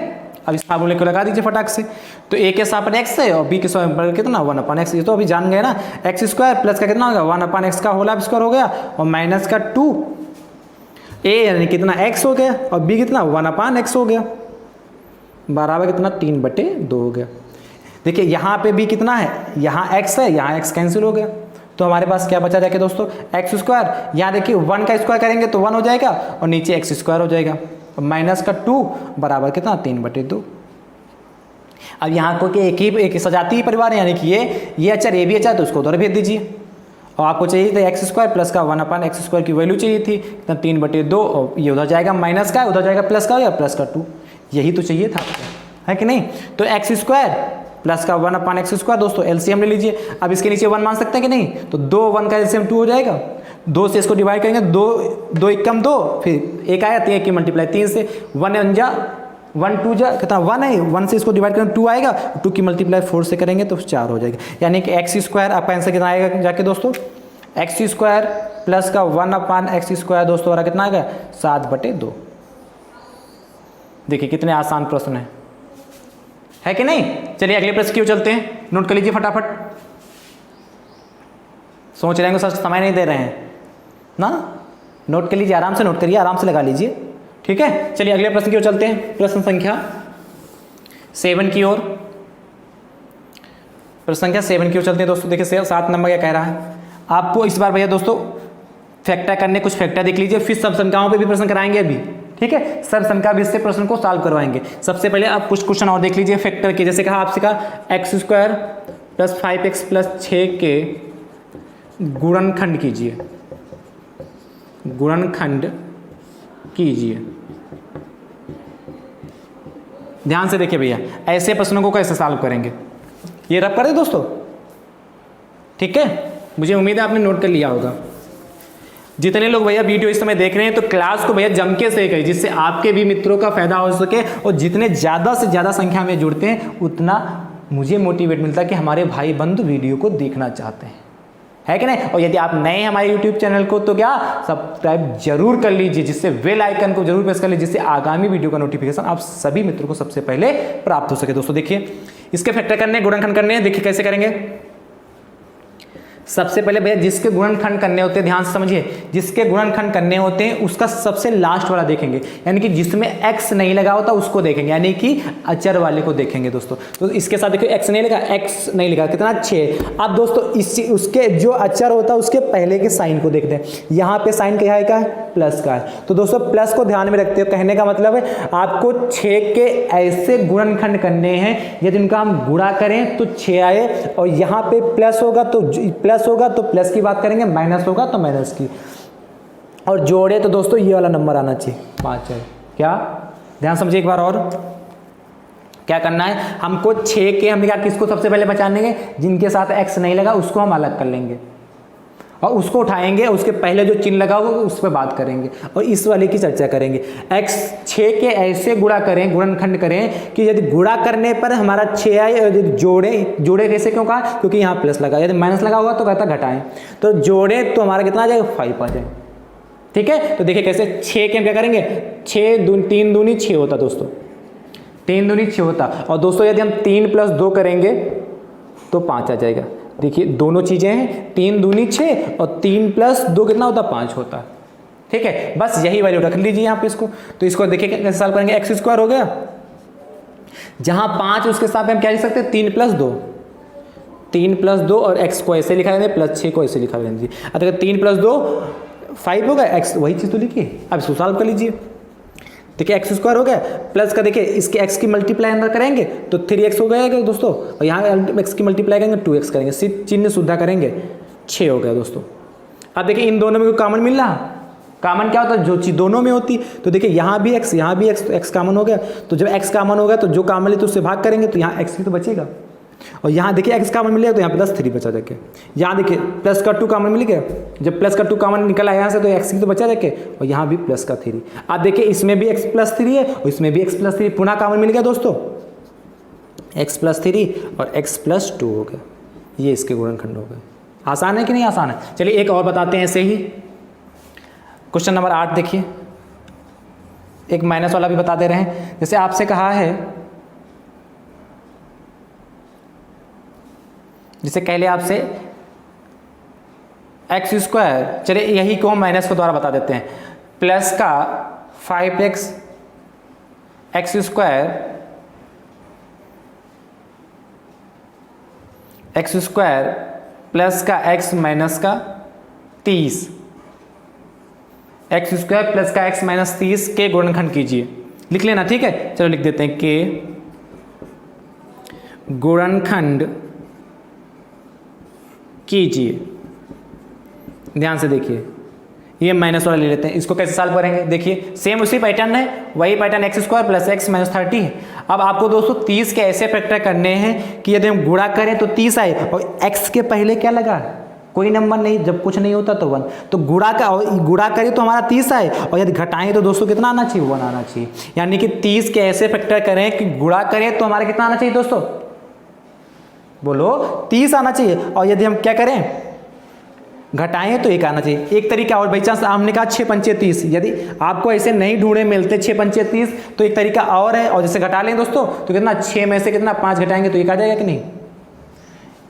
अब इस फार्मूले को लगा दीजिए फटाक से। तो a के साथ x है और b के साथ कितना 1/x, ये तो अभी जान गए ना, x स्क्वायर प्लस का कितना होगा 1/x का होल स्क्वायर हो गया और माइनस का 2, a यानी कितना x हो गया और b कितना 1/x हो गया, बराबर कितना 3/2 हो गया। देखिए यहाँ पे b कितना है, यहाँ x है, यहाँ x कैंसिल हो गया, तो हमारे पास क्या बचा जाके दोस्तों, x स्क्वायर, यहाँ देखिए 1 का स्क्वायर करेंगे तो 1 हो जाएगा और नीचे x स्क्वायर हो जाएगा, माइनस का 2 बराबर कितना 3/2। अब यहाँ को कि एक सजाती ही परिवार है, यानी कि ये अचर ये भी अचर, तो उसको उधर भेज दीजिए। और आपको चाहिए था x स्क्वायर प्लस का 1/x स्क्वायर की वैल्यू चाहिए थी, इतना 3/2, और ये उधर जाएगा माइनस का, उधर जाएगा प्लस का या प्लस का 2, यही तो चाहिए था, है कि नहीं। तो x स्क्वायर प्लस का 1/x स्क्वायर, दोस्तों एलसीएम ले लीजिए। अब इसके नीचे 1 मान सकते हैं कि नहीं, तो 2 1 का एलसीएम 2 हो जाएगा, 2 से इसको डिवाइड करेंगे, 2 एकम 2, फिर 1 आया, 3 की मल्टीप्लाई 3 से, 1 जा 1 2 जा कितना 1 है, 1 से इसको डिवाइड करेंगे 2 आएगा, 2 की मल्टीप्लाई 4 से करेंगे तो 4 हो जाएगा। यानी कि x स्क्वायर आपका आंसर कितना आएगा जाके दोस्तों, x स्क्वायर प्लस का 1/x स्क्वायर दोस्तों वाला कितना आएगा 7/2। देखिए कितने आसान प्रश्न है कि नहीं। चलिए अगले प्रश्न की ओर चलते हैं, नोट कर लीजिए फटाफट, सोच रहे हैं सर समय नहीं दे रहे हैं ना, नोट कर लीजिए, आराम से नोट करिए, आराम से लगा लीजिए। ठीक है, चलिए अगले प्रश्न की ओर चलते हैं, प्रश्न संख्या 7 की ओर, प्रश्न संख्या 7 की ओर चलते हैं दोस्तों। देखिए 7 नंबर क्या कह रहा है आपको, इस बार भैया दोस्तों फैक्टर करने, कुछ फैक्टर देख लीजिए, फिर सब संख्याओं पे भी प्रश्न कराएंगे अभी। ठीक है, सब संख्या भी इससे प्रश्न को सॉल्व करवाएंगे। सबसे पहले आप कुछ क्वेश्चन और देख लीजिए फैक्टर के, जैसे कहा आपसे कहा x square plus 5x plus 6 के गुणनखंड कीजिए, गुणनखंड कीजिए। ध्यान से देखिए भैया, ऐसे प्रश्नों को कैसे सॉल्व करेंगे, ये रब कर दे दोस्तों। ठीक है, मुझे उम्मीद है आपने नोट कर लिया होगा। जितने लोग भैया वीडियो इस समय देख रहे हैं तो क्लास को भैया जम के से करिए, जिससे आपके भी मित्रों का फायदा हो सके, और जितने ज़्यादा से ज़्यादा संख्या में जुड़ते हैं उतना मुझे मोटिवेट मिलता है कि हमारे भाई बंधु वीडियो को देखना चाहते हैं, है कि नहीं। और यदि आप नए हैं हमारे यूट्यूब चैनल को तो क्या सब्सक्राइब जरूर कर लीजिए, जिससे बेल आइकन को जरूर प्रेस कर लीजिए, जिससे आगामी वीडियो का नोटिफिकेशन आप सभी मित्रों को सबसे पहले प्राप्त हो सके। दोस्तों देखिए इसके फैक्टर करने, गुणनखंड करने, देखिए कैसे करेंगे। सबसे पहले भैया जिसके गुणनखंड करने होते हैं, ध्यान से समझिए, जिसके गुणनखंड करने होते हैं उसका सबसे लास्ट वाला देखेंगे, यानी कि जिसमें x नहीं लगा होता उसको देखेंगे, यानी कि अचर वाले को देखेंगे दोस्तों। तो इसके साथ देखिए x नहीं लगा, x नहीं लगा, कितना 6। अब दोस्तों उसके जो अचर होता है उसके पहले के साइन को देखते हैं, यहाँ पे साइन क्या है, प्लस का है। तो दोस्तों प्लस को ध्यान में रखते हो, कहने का मतलब है आपको 6 के ऐसे गुणनखंड करने हैं यदि उनका हम गुणा करें तो 6 आए, और यहाँ पे प्लस होगा तो प्लस की बात करेंगे, माइनस होगा तो माइनस की, और जोड़े तो दोस्तों ये वाला नंबर आना चाहिए 5 है। क्या ध्यान समझिए एक बार, और क्या करना है हमको 6 के, हमने कहा किसको सबसे पहले बचानेंगे, जिनके साथ x नहीं लगा उसको हम अलग कर लेंगे और उसको उठाएंगे, उसके पहले जो चिन्ह लगा होगा उस पर बात करेंगे और इस वाले की चर्चा करेंगे। x 6 के ऐसे गुणा करें, गुणनखंड करें कि यदि गुणा करने पर हमारा 6 आए, और यदि जोड़े कैसे क्यों कहा, क्योंकि यहाँ प्लस लगा, यदि माइनस लगा होगा तो कहता घटाएं, तो जोड़े तो हमारा कितना आ जाएगा 5 आ जाएगा। ठीक है, तो देखिए कैसे 6 के हम क्या करेंगे, 3 दूनी 6 होता दोस्तों, 3 दूनी 6 होता, और दोस्तों यदि हम 3 + 2 करेंगे तो 5 आ जाएगा। देखिए दोनों चीजें हैं, 3 दूनी 6 और 3 + 2 कितना होता, 5 होता। ठीक है, बस यही वैल्यू रख लीजिए यहाँ पे इसको। तो इसको देखिए कैसे सॉल्व करेंगे, x स्क्वायर हो गया, जहां 5 उसके साथ हम क्या लिख सकते हैं, 3 + 2, 3 + 2, और x को ऐसे लिखा जाए, +6 को ऐसे लिखा जाए। अगर 3 + 2 5 होगा, एक्स वही चीज़ तो लिखिए, अब इसको सॉल्व कर लीजिए। देखिए एक्स स्क्वायर हो गया प्लस का, देखिए इसके एक्स की मल्टीप्लाई अंदर करेंगे तो 3x हो गया दोस्तों, और यहाँ एक्स की मल्टीप्लाई करेंगे 2x करेंगे, चिन्ह शुद्धा करेंगे 6 हो गया दोस्तों। अब देखिए इन दोनों में कोई कॉमन मिल रहा, कॉमन क्या होता है, जो चीज़ दोनों में होती, तो देखिए यहाँ भी x यहाँ भी x, तो x कॉमन हो गया, तो जब x कॉमन होगा तो जो कॉमन ले तो उससे भाग करेंगे तो यहाँ x ही तो बचेगा, और यहाँ देखिए x कॉमन मिलेगा तो यहाँ +3 बचा जाके, यहाँ देखिए प्लस का 2 कॉमन मिल गया, जब प्लस का 2 कॉमन निकला यहाँ से तो x ही तो बचा जाके, और यहाँ भी प्लस का 3। अब देखिए इसमें भी x+3 है और इसमें भी x+3, पुनः कॉमन मिल गया दोस्तों, x+3 और x+2 हो गया, ये इसके गुणनखंड हो गए। आसान है कि नहीं आसान है? चलिए एक और बताते हैं ऐसे ही, क्वेश्चन नंबर 8 देखिए, एक माइनस वाला भी बता दे रहे हैं। जैसे आपसे कहा है, जैसे कह लिया आपसे x², चलिए यही को हम माइनस के द्वारा बता देते हैं, प्लस का 5x x² प्लस का x माइनस का 30, x² प्लस का x माइनस 30 के गुणनखंड कीजिए। लिख लेना, ठीक है, चलो लिख देते हैं के गुणनखंड कीजिए। ध्यान से देखिए, ये माइनस वाला ले लेते हैं, इसको कैसे सॉल्व करेंगे, देखिए सेम उसी पैटर्न है, वही pattern x² plus x minus 30 है। अब आपको दोस्तों 30 के ऐसे फैक्टर करने हैं कि यदि हम गुणा करें तो 30 आए, और x के पहले क्या लगा, कोई नंबर नहीं, जब कुछ नहीं होता तो 1, तो गुणा करें तो हमारा 30 आए, और यदि घटाएं तो दोस्तों कितना आना चाहिए, 1 आना चाहिए। यानी कि 30 के ऐसे फैक्टर करें कि गुणा करें तो हमारा कितना आना चाहिए दोस्तों, बोलो 30 आना चाहिए, और यदि हम क्या करें घटाएं तो 1 आना चाहिए। एक तरीका और, बाई चांस हमने कहा 6 पंचे 30, यदि आपको ऐसे नहीं ढूंढे मिलते 6 पंचे 30 तो एक तरीका और है, और जैसे घटा लें दोस्तों तो कितना 6 में से कितना 5 घटाएंगे तो 1 आ जाएगा कि नहीं।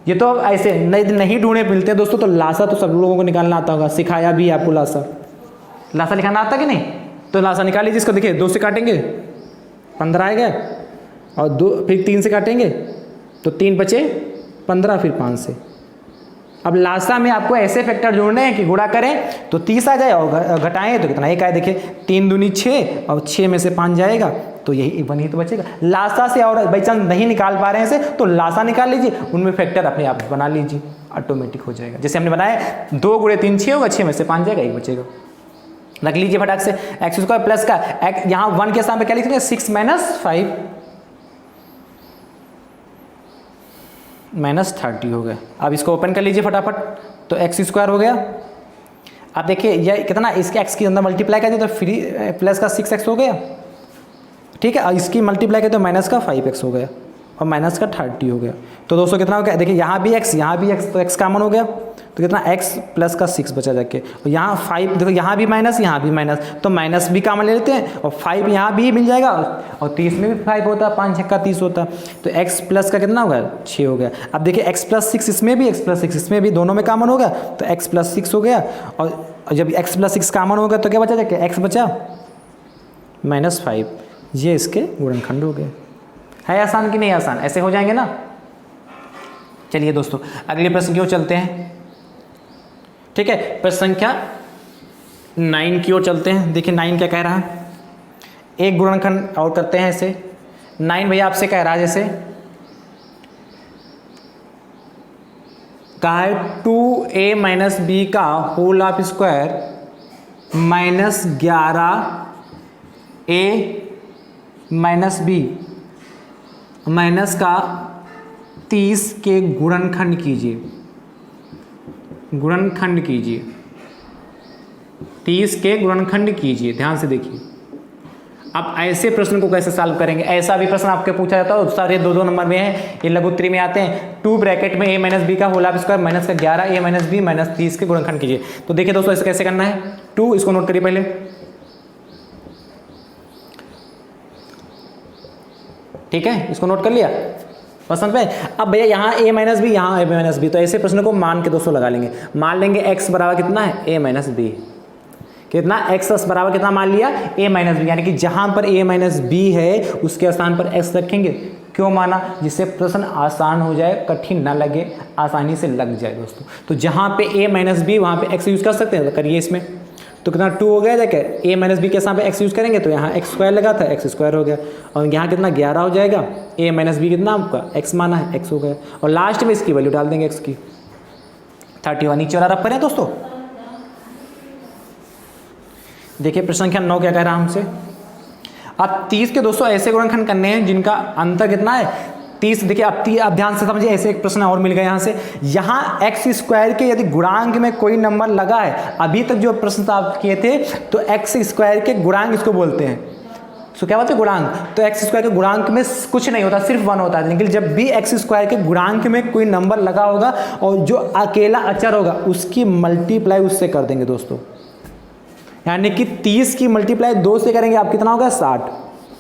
ये तो ऐसे नहीं ढूंढे मिलते दोस्तों, तो लासा तो सब लोगों को निकालना आता होगा, सिखाया भी आपको लासा निकालना आता कि नहीं, तो लासा निकाल लीजिए। इसको देखिए 2 से काटेंगे 15 आएगा, और 2 फिर 3 से काटेंगे तो 3 बचे 15, फिर 5 से। अब लासा में आपको ऐसे फैक्टर जोड़ने हैं कि गुणा करें तो 30 आ जाए, और घटाएं तो कितना 1 आए। देखिए 3 दूनी 6, और 6 में से 5 जाएगा तो यही 1 ही तो बचेगा। लासा से और बाई चांस नहीं निकाल पा रहे हैं इसे, तो लासा निकाल लीजिए, उनमें फैक्टर अपने आप बना लीजिए, ऑटोमेटिक हो जाएगा। जैसे हमने बनाया 2 × 3 6 होगा, 6 में से 5 जाएगा, 1 बचेगा। रख लीजिए फटाक से, x² प्लस का यहाँ 1 के सामने क्या लिखेंगे, 6 - 5 -30 हो गया। अब इसको ओपन कर लीजिए फटाफट, तो x² हो गया। अब देखिए ये कितना, इसके x के अंदर मल्टीप्लाई कर दिया तो फ्री प्लस का 6x हो गया, ठीक है, और इसकी मल्टीप्लाई कर तो माइनस का 5x हो गया, और माइनस का 30 हो गया। तो दोस्तों कितना हो गया, देखिए यहाँ भी x यहाँ भी x, तो x कॉमन हो गया, तो कितना x प्लस का 6 बचा जाके, और यहाँ 5, देखो यहाँ भी माइनस यहाँ भी माइनस, तो माइनस भी कॉमन ले लेते हैं, और 5 यहाँ भी मिल जाएगा, और 30 में भी 5 होता है, 5 × 30 होता है, तो x प्लस का कितना होगा 6 हो गया। अब देखिए x + 6 इसमें भी, x + 6 इसमें भी, दोनों में कॉमन होगा तो x + 6 हो गया, और जब x + 6 कॉमन होगा तो क्या बचा जाके, x बचा -5, ये इसके गुणनखंड हो गए। है आसान कि नहीं आसान, ऐसे हो जाएंगे ना। चलिए दोस्तों अगले प्रश्न की ओर चलते हैं, ठीक है, प्रश्न संख्या 9 की ओर चलते हैं। देखिए 9 क्या कह रहा है, एक गुणनखंड और करते हैं ऐसे। 9 भैया आपसे कह रहा है, जैसे कहा है 2a - b का whole of square -11a - b minus का 30 के गुणनखंड कीजिए, गुणनखंड कीजिए, 30 के गुणनखंड कीजिए। ध्यान से देखिए, अब ऐसे प्रश्न को कैसे सॉल्व करेंगे, ऐसा भी प्रश्न आपके पूछा जाता है, सारे 2-2 नंबर में है, ये लघुत्तरी में आते हैं। 2 ब्रैकेट में a - b का होल ऑफ स्क्वायर माइनस का 11a - b माइनस 30 के गुणनखंड कीजिए। तो देखिए दोस्तों ऐसे कैसे करना है, 2 इसको नोट करिए पहले, ठीक है, इसको नोट कर लिया पसंद पे। अब भैया यहाँ a - b, यहाँ a - b, तो ऐसे प्रश्न को मान के दोस्तों लगा लेंगे। मान लेंगे x बराबर कितना है, a - b, कितना x बराबर कितना मान लिया, a - b, यानी कि जहाँ पर a - b है उसके स्थान पर x रखेंगे। क्यों माना, जिससे प्रश्न आसान हो जाए, कठिन ना लगे, आसानी से लग जाए दोस्तों। तो जहाँ पे a - b वहाँ पे x यूज कर सकते हैं, तो करिए इसमें। तो कितना 2 हो गया, देखिए a माइनस बी के साथ एक्स यूज़ करेंगे तो यहाँ एक्स स्क्वायर लगा था, एक्स स्क्वायर हो गया, और यहाँ कितना 11 हो जाएगा, a माइनस बी कितना आपका x माना है, x हो गया, और लास्ट में इसकी वैल्यू डाल देंगे x की 31। नीचे वाला रफ करें दोस्तों। देखिए प्रश्न संख्या 9 क्या कह रहा है हमसे। अब 30 के दोस्तों ऐसे गुणनखंड करने हैं जिनका अंतर कितना है 30। देखिए अब ध्यान से समझिए, ऐसे एक प्रश्न और मिल गया यहाँ से। यहाँ एक्स स्क्वायर के यदि गुणांक में कोई नंबर लगा है, अभी तक जो प्रश्न आप किए थे तो एक्स स्क्वायर के गुणांक इसको बोलते हैं, तो क्या बोलते हैं गुणांक। तो एक्स स्क्वायर के गुणांक में कुछ नहीं होता, सिर्फ 1 होता है। लेकिन जब भी एक्स स्क्वायर के गुणांक में कोई नंबर लगा होगा और जो अकेला अचर होगा उसकी मल्टीप्लाई उससे कर देंगे दोस्तों, यानी कि 30 की मल्टीप्लाई 2 से करेंगे, आप कितना होगा 60।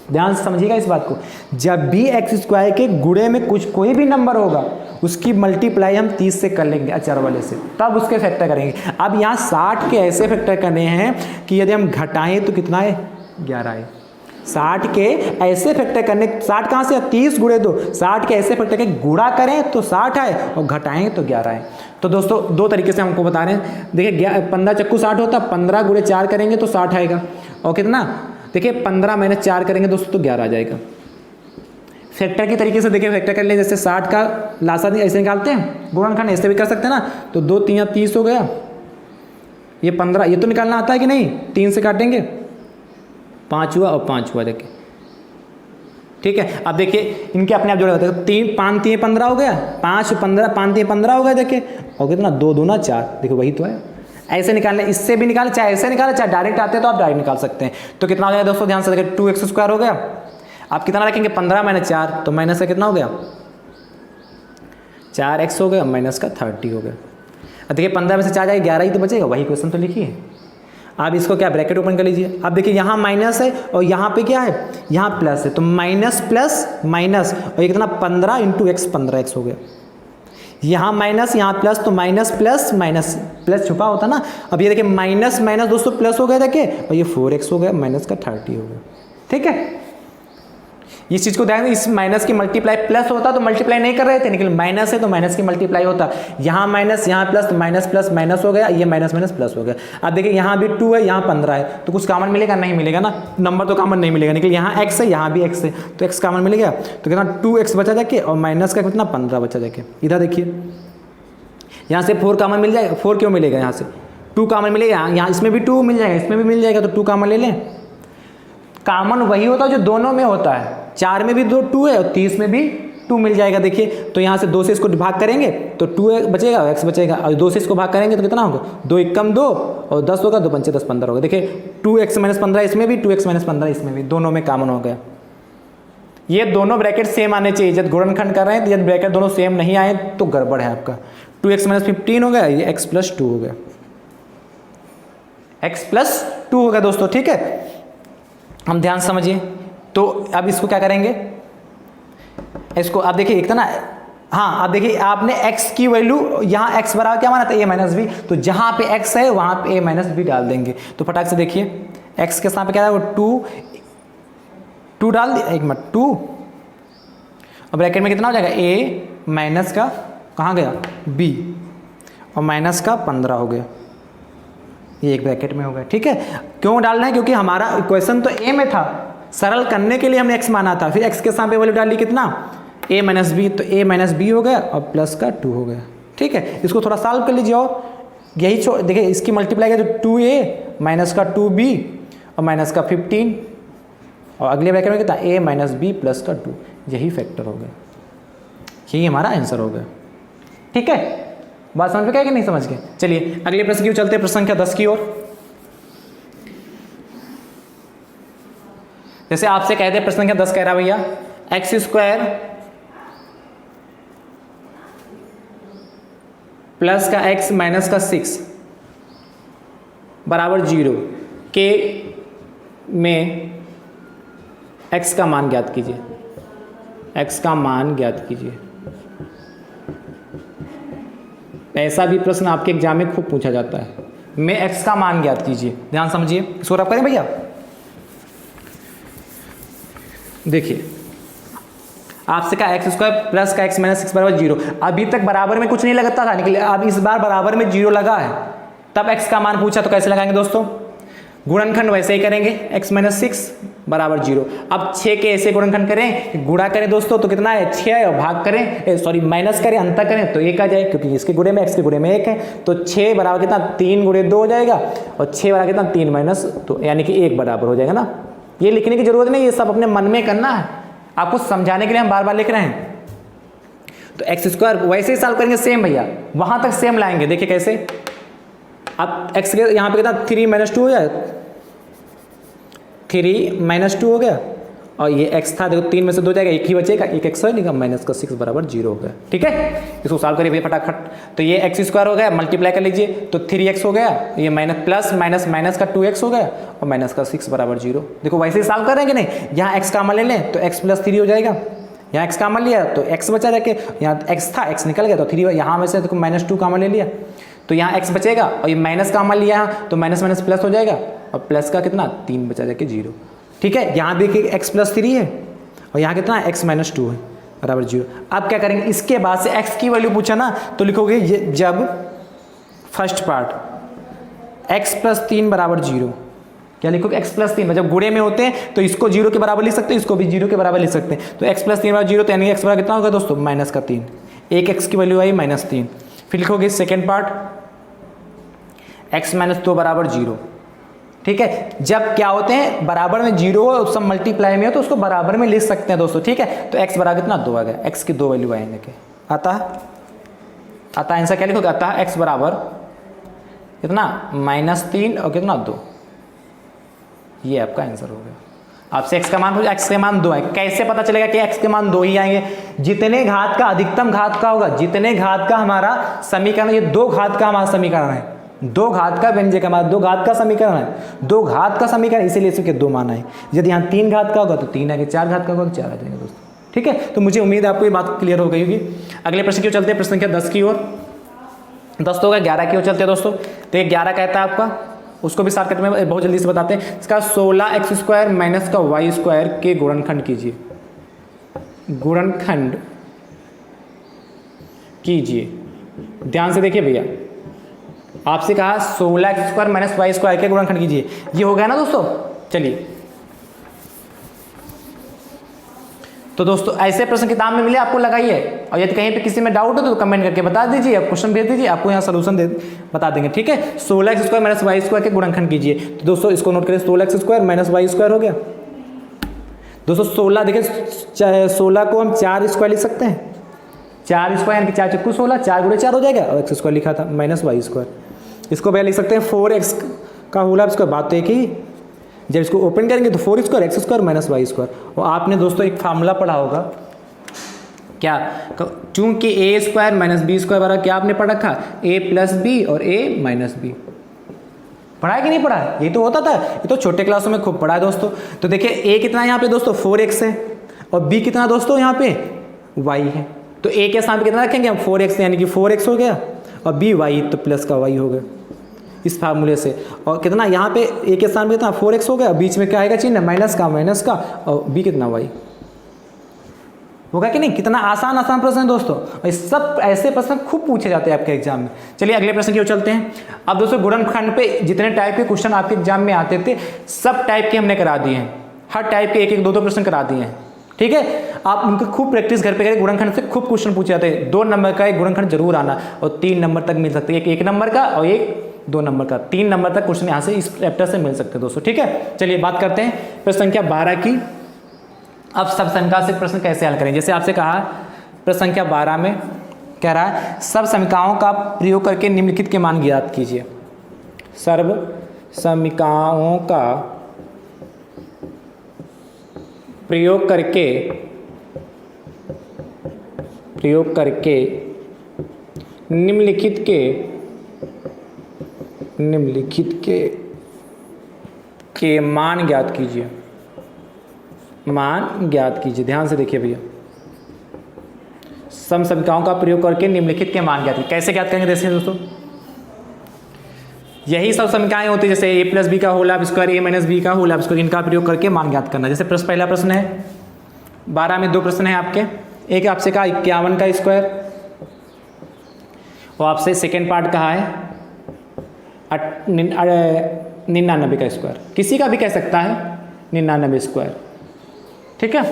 ध्यान से समझिएगा इस बात को, जब भी एक्स स्क्वायर के गुणे में कोई भी नंबर होगा उसकी मल्टीप्लाई हम 30 से कर लेंगे अचर वाले से, तब उसके फैक्टर करेंगे। अब यहाँ 60 के ऐसे फैक्टर करने हैं कि यदि हम घटाएं तो कितना है 11 है। 60 के ऐसे फैक्टर करने, 60 कहाँ से 30 गुणे 2, 60 के ऐसे फैक्टर के गुणा करें तो 60 है और घटाएं तो 11 है। तो दोस्तों 2 तरीके से हमको बता रहे हैं। देखिए 15 चक्कू 60 होता, 15 गुणे 4 करेंगे तो 60 आएगा, और कितना देखिए 15 माइनस 4 करेंगे दोस्तों तो 11 आ जाएगा। फैक्टर की तरीके से देखिए फैक्टर कर ले, जैसे 60 का लासा ऐसे निकालते हैं, गुणनखंड ऐसे भी कर सकते हैं ना, तो 2 3 30 हो गया, ये 15, ये तो निकालना आता है कि नहीं, 3 से काटेंगे 5 हुआ और 5 हुआ, देखिए ठीक है। अब देखिए इनके अपने आप जोड़े होते हैं, 3 5 3 15 हो गया, 5 15 5 3 15 हो गया, देखिए, और कितना 2 दूना 4, देखो वही तो है। ऐसे निकालने, इससे भी निकाले, चाहे ऐसे निकाले, चाहे डायरेक्ट आते हैं तो आप डायरेक्ट निकाल सकते हैं। तो कितना हो जाएगा दोस्तों, ध्यान से देखिए 2x स्क्वायर हो गया। आप कितना रखेंगे 15 माइनस 4, तो माइनस का कितना हो गया 4x हो गया, माइनस का 30 हो गया। अब देखिए 15 में से 4 जाएगा 11 ही तो बचेगा, वही क्वेश्चन तो लिखिए। आप इसको क्या ब्रैकेट ओपन कर लीजिए। अब देखिए यहाँ माइनस है और यहाँ पे क्या है, यहाँ प्लस है, तो माइनस प्लस माइनस, और ये कितना 15 इंटू एक्स 15x हो गया। यहाँ माइनस यहाँ प्लस, तो माइनस प्लस माइनस, प्लस छुपा होता ना। अब ये देखिए माइनस माइनस दोस्तों प्लस हो गया, देखिए, और ये 4x हो गया, माइनस का 30 हो गया। ठीक है, इस चीज़ को ध्यान दें, इस माइनस की मल्टीप्लाई प्लस होता तो मल्टीप्लाई नहीं कर रहे थे, लेकिन माइनस है तो माइनस की मल्टीप्लाई होता। यहाँ माइनस यहाँ प्लस, तो माइनस प्लस माइनस हो गया, ये माइनस माइनस प्लस हो गया। अब देखिए यहाँ भी 2 है, यहाँ 15 है, तो कुछ कॉमन मिलेगा, नहीं मिलेगा ना, नंबर तो कॉमन नहीं मिलेगा। लेकिन यहाँ x है, यहाँ भी x है, तो x कॉमन मिल गया, तो कितना 2x बचा जाके, और माइनस का कितना 15 बचा जाके। इधर देखिए यहाँ से 4 कॉमन मिल जाएगा, 4 क्यों मिलेगा, यहाँ से 2 कॉमन मिलेगा, यहाँ इसमें भी 2 मिल जाएगा, इसमें भी मिल जाएगा, तो 2 कॉमन ले लें। कॉमन वही होता है जो दोनों में होता है, 4 में भी 2 है और 30 में भी 2 मिल जाएगा। देखिए तो यहाँ से 2 से इसको भाग करेंगे तो 2 बचेगा, x बचेगा, और 2 से इसको भाग करेंगे तो कितना होगा, 2 एकम 2 और 10 होगा, 2 पंचे 10 15 होगा। देखिए 2x माइनस 15 इसमें भी, 2x माइनस 15 इसमें भी, दोनों में कॉमन हो गया। ये दोनों ब्रैकेट सेम आने चाहिए, जब गुणनखंड कर रहे हैं तो यदि ब्रैकेट दोनों सेम नहीं आए तो गड़बड़ है आपका। 2x माइनस 15 हो गया, ये x प्लस 2 हो गया, x प्लस 2 हो गया दोस्तों। ठीक है, हम ध्यान समझिए। तो अब इसको क्या करेंगे, इसको आप देखिए एक था ना, हाँ आप देखिए आपने x की वैल्यू यहाँ x बराबर क्या माना था, a माइनस बी, तो जहाँ पे x है वहाँ पे a माइनस बी डाल देंगे। तो फटाक से देखिए x के साथ पे क्या है, 2 डाल दिया, एक मिनट 2, और ब्रैकेट में कितना हो जाएगा, a माइनस का कहाँ गया b, और माइनस का 15 हो गया, ये एक ब्रैकेट में हो गया। ठीक है, क्यों डालना है, क्योंकि हमारा क्वेश्चन तो a में था, सरल करने के लिए हमने x माना था, फिर x के साथ पे वैल्यू डाली कितना a माइनस बी, तो a माइनस बी हो गया और प्लस का 2 हो गया। ठीक है, इसको थोड़ा सॉल्व कर लीजिए, और यही देखिए इसकी मल्टीप्लाई किया तो 2a माइनस का 2b और माइनस का 15, और अगले ब्रैकेट में कितना a माइनस बी प्लस का 2, यही फैक्टर हो गया, यही हमारा आंसर हो गया। ठीक है, बात समझ में क्या कि नहीं समझ के। चलिए अगले प्रश्न की ओर चलते हैं, प्रश्न संख्या 10 की ओर। जैसे आपसे कहते हैं प्रश्न संख्या 10 कह रहा भैया एक्स स्क्वायर प्लस का x माइनस का 6 बराबर 0 के में x का मान ज्ञात कीजिए, x का मान ज्ञात कीजिए। ऐसा भी प्रश्न आपके एग्जाम में खूब पूछा जाता है, में x का मान ज्ञात कीजिए। ध्यान समझिए, इसको रब करें भैया। देखिए आपसे कहा एक्स स्क्वायर प्लस का x माइनस 6 बराबर 0। अभी तक बराबर में कुछ नहीं लगता था, निकले अब इस बार बराबर में 0 लगा है, तब x का मान पूछा तो कैसे लगाएंगे दोस्तों, गुणनखंड वैसे ही करेंगे, x माइनस 6 बराबर 0। अब 6 के ऐसे गुणनखंड करें, गुणा करें दोस्तों तो कितना है 6 है, और भाग करें सॉरी माइनस करें, अंतर करें तो 1 आ जाए, क्योंकि इसके गुणे में x के गुणे में 1 है। तो 6 बराबर कितना 3 गुणे 2 हो जाएगा, और 6 बराबर कितना 3 माइनस 2 यानी कि 1 बराबर हो जाएगा ना। ये लिखने की जरूरत नहीं, ये सब अपने मन में करना है, आपको समझाने के लिए हम बार बार लिख रहे हैं। तो एक्स स्क्वायर वैसे ही सॉल्व करेंगे सेम भैया, वहां तक सेम लाएंगे। देखिए कैसे, अब एक्स के यहाँ पे कितना 3 माइनस 2 हो जाए, 3 माइनस 2 हो गया, और ये x था देखो 3 में से 2 जाएगा, एक ही बचेगा, एक x है माइनस का 6 बराबर 0 हो गया। ठीक है, इसको सॉल्व करिए भैया फटाफट। तो ये एक्स स्क्वायर हो गया, मल्टीप्लाई कर लीजिए तो 3x हो गया, ये माइनस प्लस माइनस माइनस का 2x हो गया, और माइनस का 6 बराबर 0। देखो वैसे ही सॉल्व करेंगे नहीं, यहाँ x कॉमन ले लें तो x प्लस 3 हो जाएगा, यहाँ x कॉमन लिया तो x बचा जाके, यहाँ x था x निकल गया तो 3, यहाँ में से देखो माइनस 2 कॉमन ले लिया तो यहाँ x बचेगा, और ये माइनस कॉमन लिया तो माइनस माइनस प्लस हो जाएगा, और प्लस का कितना 3 बचा जाके 0। ठीक है, यहाँ देखिए x प्लस 3 है, और यहाँ कितना x माइनस 2 है बराबर 0। अब क्या करेंगे, इसके बाद से x की वैल्यू पूछा ना तो लिखोगे ये जब फर्स्ट पार्ट x प्लस 3 बराबर 0, क्या लिखोगे x प्लस 3, जब गुणे में होते हैं तो इसको 0 के बराबर लिख सकते हैं, इसको भी 0 के बराबर लिख सकते हैं। तो x प्लस 3 बराबर 0, तो यानी x बराबर कितना होगा दोस्तों माइनस का 3, एक x की वैल्यू आई माइनस 3। फिर लिखोगे सेकेंड पार्ट x माइनस 2 बराबर 0। ठीक है, जब क्या होते हैं बराबर में 0 हो, सब मल्टीप्लाई में हो तो उसको बराबर में लिख सकते हैं दोस्तों। ठीक है, तो x बराबर कितना 2 आ गया, x की 2 वैल्यू आएंगे के आता आंसर क्या लिखोगे, आता x बराबर कितना -3 और कितना 2, ये आपका आंसर हो गया। आपसे x का मान पूछा, x के मान 2 है, कैसे पता चलेगा कि x के मान 2 ही आएंगे, जितने घात का अधिकतम घात का होगा, जितने घात का हमारा समीकरण, ये 2 घात का हमारा समीकरण है, 2 घात का व्यंजक हमारा 2 घात का समीकरण है, 2 घात का समीकरण, इसीलिए इसके 2 मान आए। यदि यहाँ 3 घात का होगा तो 3 आएंगे, 4 घात का होगा तो 4 आ जाएंगे दोस्तों। ठीक है, तो मुझे उम्मीद है आपको ये बात क्लियर हो गई होगी। अगले प्रश्न की ओर चलते हैं, प्रश्न संख्या 10 की ओर। 10 तो होगा, 11 की ओर चलते हैं दोस्तों। तो ये 11 कहता है आपका, उसको भी शॉर्टकट में बहुत जल्दी से बताते हैं। इसका 16x स्क्वायर माइनस का y स्क्वायर के गुणनखंड कीजिए, गुणनखंड कीजिए। ध्यान से देखिए भैया, आपसे कहा 16x square minus y square के गुणनखंड कीजिए, ये हो गया ना दोस्तों। चलिए, तो दोस्तों ऐसे प्रश्न किताब में मिले आपको लगाइए, और यदि कहीं पे किसी में डाउट हो तो कमेंट करके बता दीजिए, क्वेश्चन भेज दीजिए, आपको यहाँ सोल्यूशन बता देंगे। ठीक है, 16x square minus y square के गुणनखंड कीजिए। तो दोस्तों इसको नोट करें, 16x square minus y square हो गया दोस्तों। 16 देखिए, 16 को हम 4 स्क्वायर लिख सकते हैं, 4 स्क्वायर यानी कि 4 चक्कू 16, 4 गुणे 4 हो जाएगा, और x स्क्वायर लिखा था माइनस y स्क्वायर। इसको भैया लिख सकते हैं 4x का होल स्क्वायर, बात तो एक ही। जब इसको ओपन करेंगे तो 4 square x square minus y square. और आपने दोस्तों एक फार्मूला पढ़ा होगा, क्या, चूंकि a square minus B square बराबर क्या आपने पढ़ रखा, a प्लस बी और a माइनस बी। पढ़ा है कि नहीं पढ़ा है, ये तो होता था, ये तो छोटे क्लासों में खूब पढ़ा है दोस्तों। तो देखिए a कितना यहाँ पे दोस्तों 4x है, और b कितना दोस्तों यहाँ पे y है। तो a के साथ कितना रखेंगे हम 4x, यानी कि 4x हो गया, और b y तो प्लस का y हो गया इस फार्मूले से। और कितना यहाँ पे a के साथ में कितना 4x हो गया, बीच में क्या आएगा चिन्ह माइनस का, और b कितना y होगा कि नहीं। कितना आसान आसान प्रश्न है दोस्तों, और सब ऐसे प्रश्न खूब पूछे जाते हैं आपके एग्जाम में। चलिए अगले प्रश्न की ओर चलते हैं। अब दोस्तों गुणनखंड पे जितने टाइप के क्वेश्चन आपके एग्जाम में आते थे, सब टाइप के हमने करा दिए हैं, हर टाइप के 1-1, 2-2 प्रश्न करा दिए हैं। ठीक है, आप उनकी खूब प्रैक्टिस घर पे करें, गुणनखंड से खूब क्वेश्चन पूछे जाते हैं। 2 नंबर का एक गुणनखंड जरूर आना, और 3 नंबर तक मिल सकते हैं, एक 1 नंबर का और एक 2 नंबर का, 3 नंबर तक क्वेश्चन यहाँ से इस चैप्टर से मिल सकते हैं दोस्तों। ठीक है, चलिए बात करते हैं प्रश्न संख्या 12 की। अब सब समीकरण से प्रश्न कैसे हल करें, जैसे आपसे कहा प्रश्न संख्या 12 में कह रहा है सब समीकरणों का प्रयोग करके निम्नलिखित के मान ज्ञात कीजिए। सर्व समीकरणों का प्रयोग करके निम्नलिखित के मान ज्ञात कीजिए, मान ज्ञात कीजिए। ध्यान से देखिए भैया, सम समीकरणों का प्रयोग करके निम्नलिखित के मान ज्ञात कीजिए। कैसे ज्ञात करेंगे देखिए दोस्तों, यही सब समीकरण होती है, जैसे a प्लस बी का whole square, a minus B का होल स्क्वायर, इनका प्रयोग करके मान ज्ञात करना। जैसे पहला प्रश्न है 12 में 2 प्रश्न है आपके, एक आपसे कहा 51 का स्क्वायर, और आपसे सेकेंड पार्ट कहा है 99 का स्क्वायर, किसी का भी कह सकता है 99 स्क्वायर। ठीक है,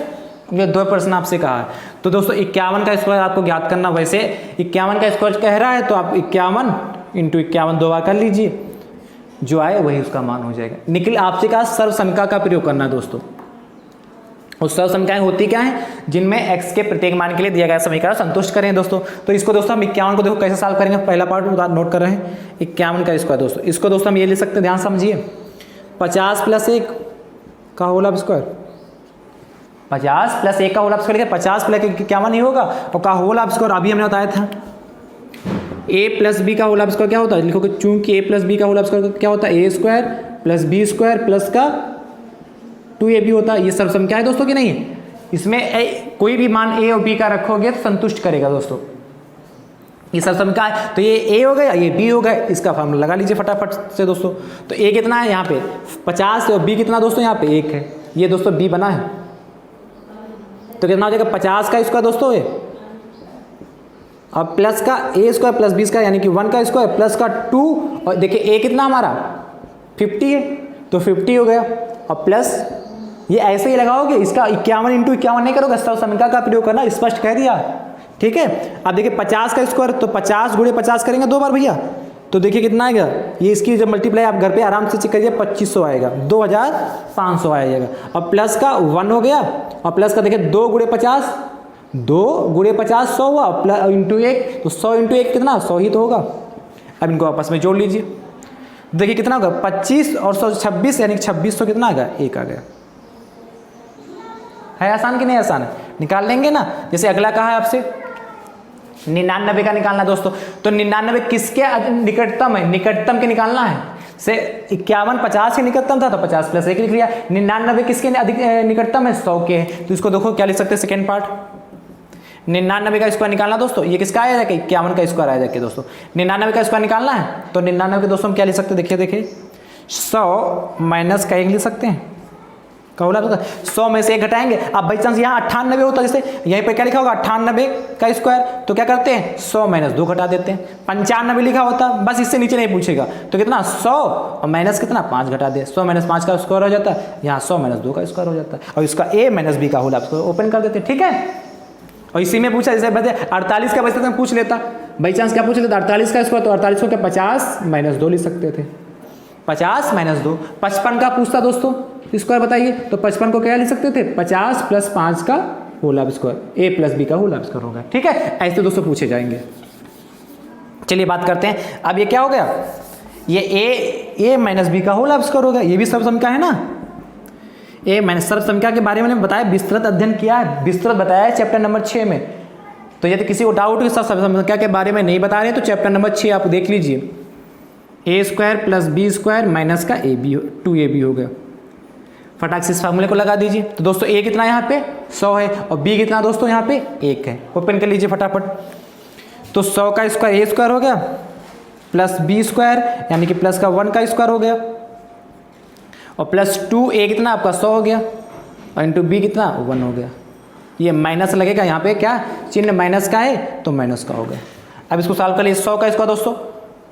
ये 2 प्रश्न आपसे कहा है। तो दोस्तों 51 का स्क्वायर आपको ज्ञात करना, वैसे 51 का स्क्वायर कह रहा है तो आप 51 × 51 2 बार कर लीजिए, जो आए वही उसका मान हो जाएगा। निकल आपसे कहा सर्व समीकरण का प्रयोग करना दोस्तों। और सर्व समीकरण होती क्या है, जिनमें x के प्रत्येक मान के लिए दिया गया समीकरण संतुष्ट करें दोस्तों। तो इसको दोस्तों हम 51 को देखो कैसे सॉल्व करेंगे, पहला पार्ट नोट कर रहे हैं 51 का स्क्वायर दोस्तों। इसको दोस्तों हम ये ले सकते हैं, ध्यान समझिए, 50 + 1 का होल स्क्वायर, 50 + 1 का होल स्क्वायर लिखे, 50 + 1 51 नहीं होगा, और का होल स्क्वायर अभी हमने बताया था a + b का होल स्क्वायर क्या होता है, लिखोगे चूंकि a + b का होल स्क्वायर क्या होता है, a² + b² प्लस का 2ab होता है। ये सब सम क्या है दोस्तों कि नहीं, इसमें कोई भी मान a और b का रखोगे तो संतुष्ट करेगा दोस्तों। ये सब सम क्या है, तो ये a हो गया, ये b हो गया, इसका फार्मूला लगा लीजिए फटाफट से दोस्तों। तो a कितना है यहाँ पे 50 और b कितना दोस्तों यहाँ पे 1 है, ये दोस्तों b बना है। तो कितना हो जाएगा 50 का स्क्वायर दोस्तों ये, अब प्लस का a² + b² यानी कि 1 का स्क्वायर प्लस का 2, और देखिए a कितना हमारा 50 है तो 50 हो गया, और प्लस ये ऐसे ही लगाओगे, इसका 51 × 51 नहीं करोगे, सर्व समीकरण का प्रयोग करना, स्पष्ट कह दिया। ठीक है, अब देखिए 50 का स्क्वायर तो 50 × 50 करेंगे 2 बार भैया, तो देखिए कितना आएगा, ये इसकी जब मल्टीप्लाई आप घर पे आराम से चेक करिए 2500 आएगा, 2500 आएगा। और प्लस का 1 हो गया, और प्लस का देखिए 2 × 50, 2 × 50 100 हुआ, प्लस × 1 तो 100 × 1 कितना 100 ही तो होगा। अब इनको आपस में जोड़ लीजिए, देखिए कितना होगा 25 और 100 26, यानी 2600 कितना आ गया 1 आ गया। है आसान कि नहीं आसान है, निकाल लेंगे ना। जैसे अगला कहा है आपसे 99 का निकालना दोस्तों, तो 99 किसके निकटतम है, निकटतम के निकालना है। से 51 50 के निकटतम था तो 50 + 1 लिख लिया, 99 किसके अधिक निकटतम है 100 के है। तो इसको देखो क्या लिख सकते हैं, सेकेंड पार्ट 99 का स्क्वायर निकालना दोस्तों, ये किसका आया जाके 51 का स्क्वायर आया जाके दोस्तों। 99 का स्क्वायर निकालना है तो 99 के दोस्तों हम क्या लिख सकते हैं, देखिए 100 - का 1 लिख सकते हैं, का बोला 100 में से 1 घटाएंगे। अब बाई चांस यहाँ 98 होता, जैसे यहीं पे क्या लिखा होगा 98 का स्क्वायर, तो क्या करते हैं 100 - 2 घटा देते हैं। 95 लिखा होता, बस इससे नीचे नहीं पूछेगा, तो कितना 100 और माइनस कितना 5 घटा दे, 100 - 5 का स्क्वायर हो जाता है, यहाँ 100 - 2 का स्क्वायर हो जाता है, और इसका a - b का होल स्क्वायर ओपन कर देते हैं। ठीक है, और इसी में पूछा जैसे 48 का बचता पूछ लेता, बाई चांस क्या पूछ लेता 48 का स्क्वायर, तो 48 को क्या 50 - 2 लिख सकते थे, 50 - 2। 55 का पूछता दोस्तों स्क्वायर बताइए, तो 55 को क्या लिख सकते थे 50 + 5 का होल स्क्वायर, a + b का होल स्क्वायर होगा। ठीक है, ऐसे दोस्तों पूछे जाएंगे। चलिए बात करते हैं, अब ये क्या हो गया, ये a - b का होल स्क्वायर होगा, ये भी सर्व समीकरण है ना। a - सर्व समीकरण के बारे में बताया, विस्तृत अध्ययन किया है, विस्तृत बताया है चैप्टर नंबर 6 में। तो यदि किसी को डाउट है सर्व समीकरण के बारे में नहीं बता रहे तो चैप्टर नंबर 6 आप देख लीजिए, a² + b² माइनस का 2ab हो गया। फटाक से इस फार्मूले को लगा दीजिए। तो दोस्तों a कितना यहाँ पे 100 है, और b कितना दोस्तों यहाँ पे 1 है, ओपन कर लीजिए फटाफट। तो 100 का स्क्वायर a² हो गया प्लस b² यानी कि प्लस का 1 का स्क्वायर हो गया, और प्लस 2a कितना आपका 100 हो गया, और इंटू b कितना 1 हो गया। ये माइनस लगेगा यहाँ पे, क्या चिन्ह माइनस का है तो माइनस का हो गया। अब इसको सॉल्व कर लीजिए, 100 का स्क्वायर दोस्तों,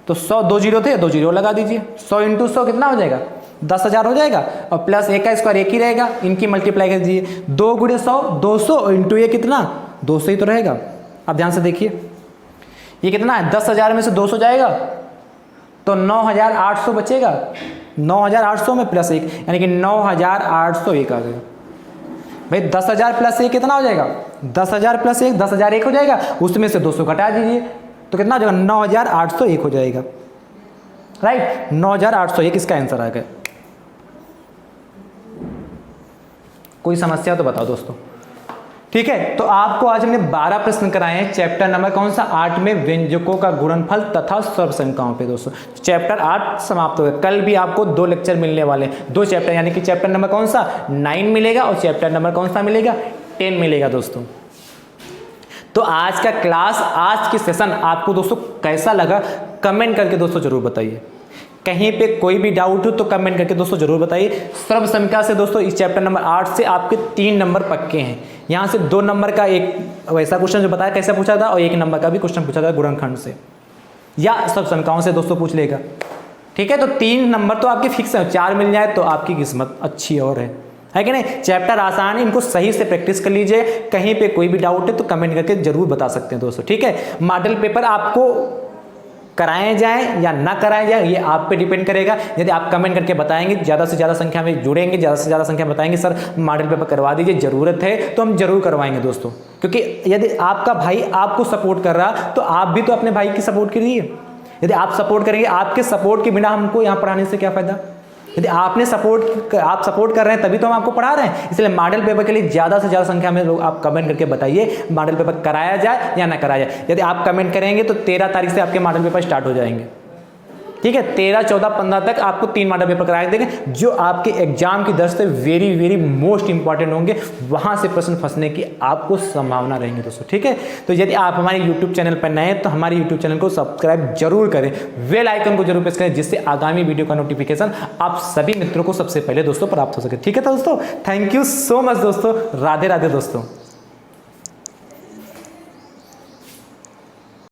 तो 100 2 जीरो थे, 2 जीरो लगा दीजिए, 100 × 100 कितना हो जाएगा 10,000 हो जाएगा, और प्लस a का स्क्वायर 1 ही रहेगा, इनकी मल्टीप्लाई कर दीजिए, 2 × 100 200, और इंटू a कितना 200 ही तो रहेगा। अब ध्यान से देखिए ये कितना है 10,000 में से 200 जाएगा तो 9,800 बचेगा, 9,800 में प्लस 1 यानी कि 9,801 आ गया। भाई 10,000 + 1 कितना हो जाएगा 10,000 + 1 10,001 हो जाएगा, उसमें से 200 घटा दीजिए तो कितना हो जाएगा 9,801 हो जाएगा, राइट 9,801 इसका आंसर आ गया। कोई समस्या तो बताओ दोस्तों। ठीक है, तो आपको आज हमने 12 प्रश्न कराए हैं चैप्टर नंबर कौन सा 8 में, व्यंजकों का गुणनफल तथा सर्व समीकरणों पे दोस्तों। चैप्टर 8 समाप्त हो गया। कल भी आपको 2 लेक्चर मिलने वाले हैं, 2 चैप्टर, यानी कि चैप्टर नंबर कौन सा 9 मिलेगा और चैप्टर नंबर कौन सा मिलेगा 10 मिलेगा दोस्तों। तो आज का क्लास, आज की सेशन आपको दोस्तों कैसा लगा कमेंट करके दोस्तों जरूर बताइए। कहीं पे कोई भी डाउट हो तो कमेंट करके दोस्तों जरूर बताइए। सर्व समीकरण से दोस्तों इस चैप्टर नंबर 8 से आपके 3 नंबर पक्के हैं। यहाँ से 2 नंबर का एक वैसा क्वेश्चन जो बताया कैसे पूछा था, और 1 नंबर का भी क्वेश्चन पूछा था गुणनखंड से या सर्व समीकरणों से दोस्तों पूछ लेगा। ठीक है, तो 3 नंबर तो आपके फिक्स है, 4 मिल जाए तो आपकी किस्मत अच्छी और है कि नहीं। चैप्टर आसान है, इनको सही से प्रैक्टिस कर लीजिए। कहीं पे कोई भी डाउट है तो कमेंट करके जरूर बता सकते हैं दोस्तों, ठीक है। मॉडल पेपर आपको कराए जाए या ना कराए जाए ये आप पे डिपेंड करेगा। यदि आप कमेंट करके बताएंगे, ज़्यादा से ज़्यादा संख्या में जुड़ेंगे, ज़्यादा से ज़्यादा संख्या में बताएंगे सर मॉडल पेपर करवा दीजिए, ज़रूरत है तो हम जरूर करवाएंगे दोस्तों। क्योंकि यदि आपका भाई आपको सपोर्ट कर रहा तो आप भी तो अपने भाई की सपोर्ट करिए। यदि आप सपोर्ट करेंगे, आपके सपोर्ट के बिना हमको यहाँ पढ़ाने से क्या फ़ायदा। यदि आप सपोर्ट कर रहे हैं तभी तो हम आपको पढ़ा रहे हैं। इसलिए मॉडल पेपर के लिए ज़्यादा से ज़्यादा संख्या में लोग आप कमेंट करके बताइए मॉडल पेपर कराया जाए या ना कराया जाए। यदि आप कमेंट करेंगे तो 13 तारीख से आपके मॉडल पेपर स्टार्ट हो जाएंगे, ठीक है। 13, 14, 15 तक आपको 3 मॉडल पेपर कराए देंगे जो आपके एग्जाम की दृष्टि से वेरी मोस्ट इंपॉर्टेंट होंगे। वहां से प्रश्न फंसने की आपको संभावना रहेंगी दोस्तों, ठीक है। तो यदि आप हमारे यूट्यूब चैनल पर नए हैं तो हमारे यूट्यूब चैनल को सब्सक्राइब जरूर करें, बेल आइकन को जरूर प्रेस करें, जिससे आगामी वीडियो का नोटिफिकेशन आप सभी मित्रों को सबसे पहले दोस्तों प्राप्त हो सके, ठीक है। तो दोस्तों थैंक यू सो मच दोस्तों, राधे राधे दोस्तों।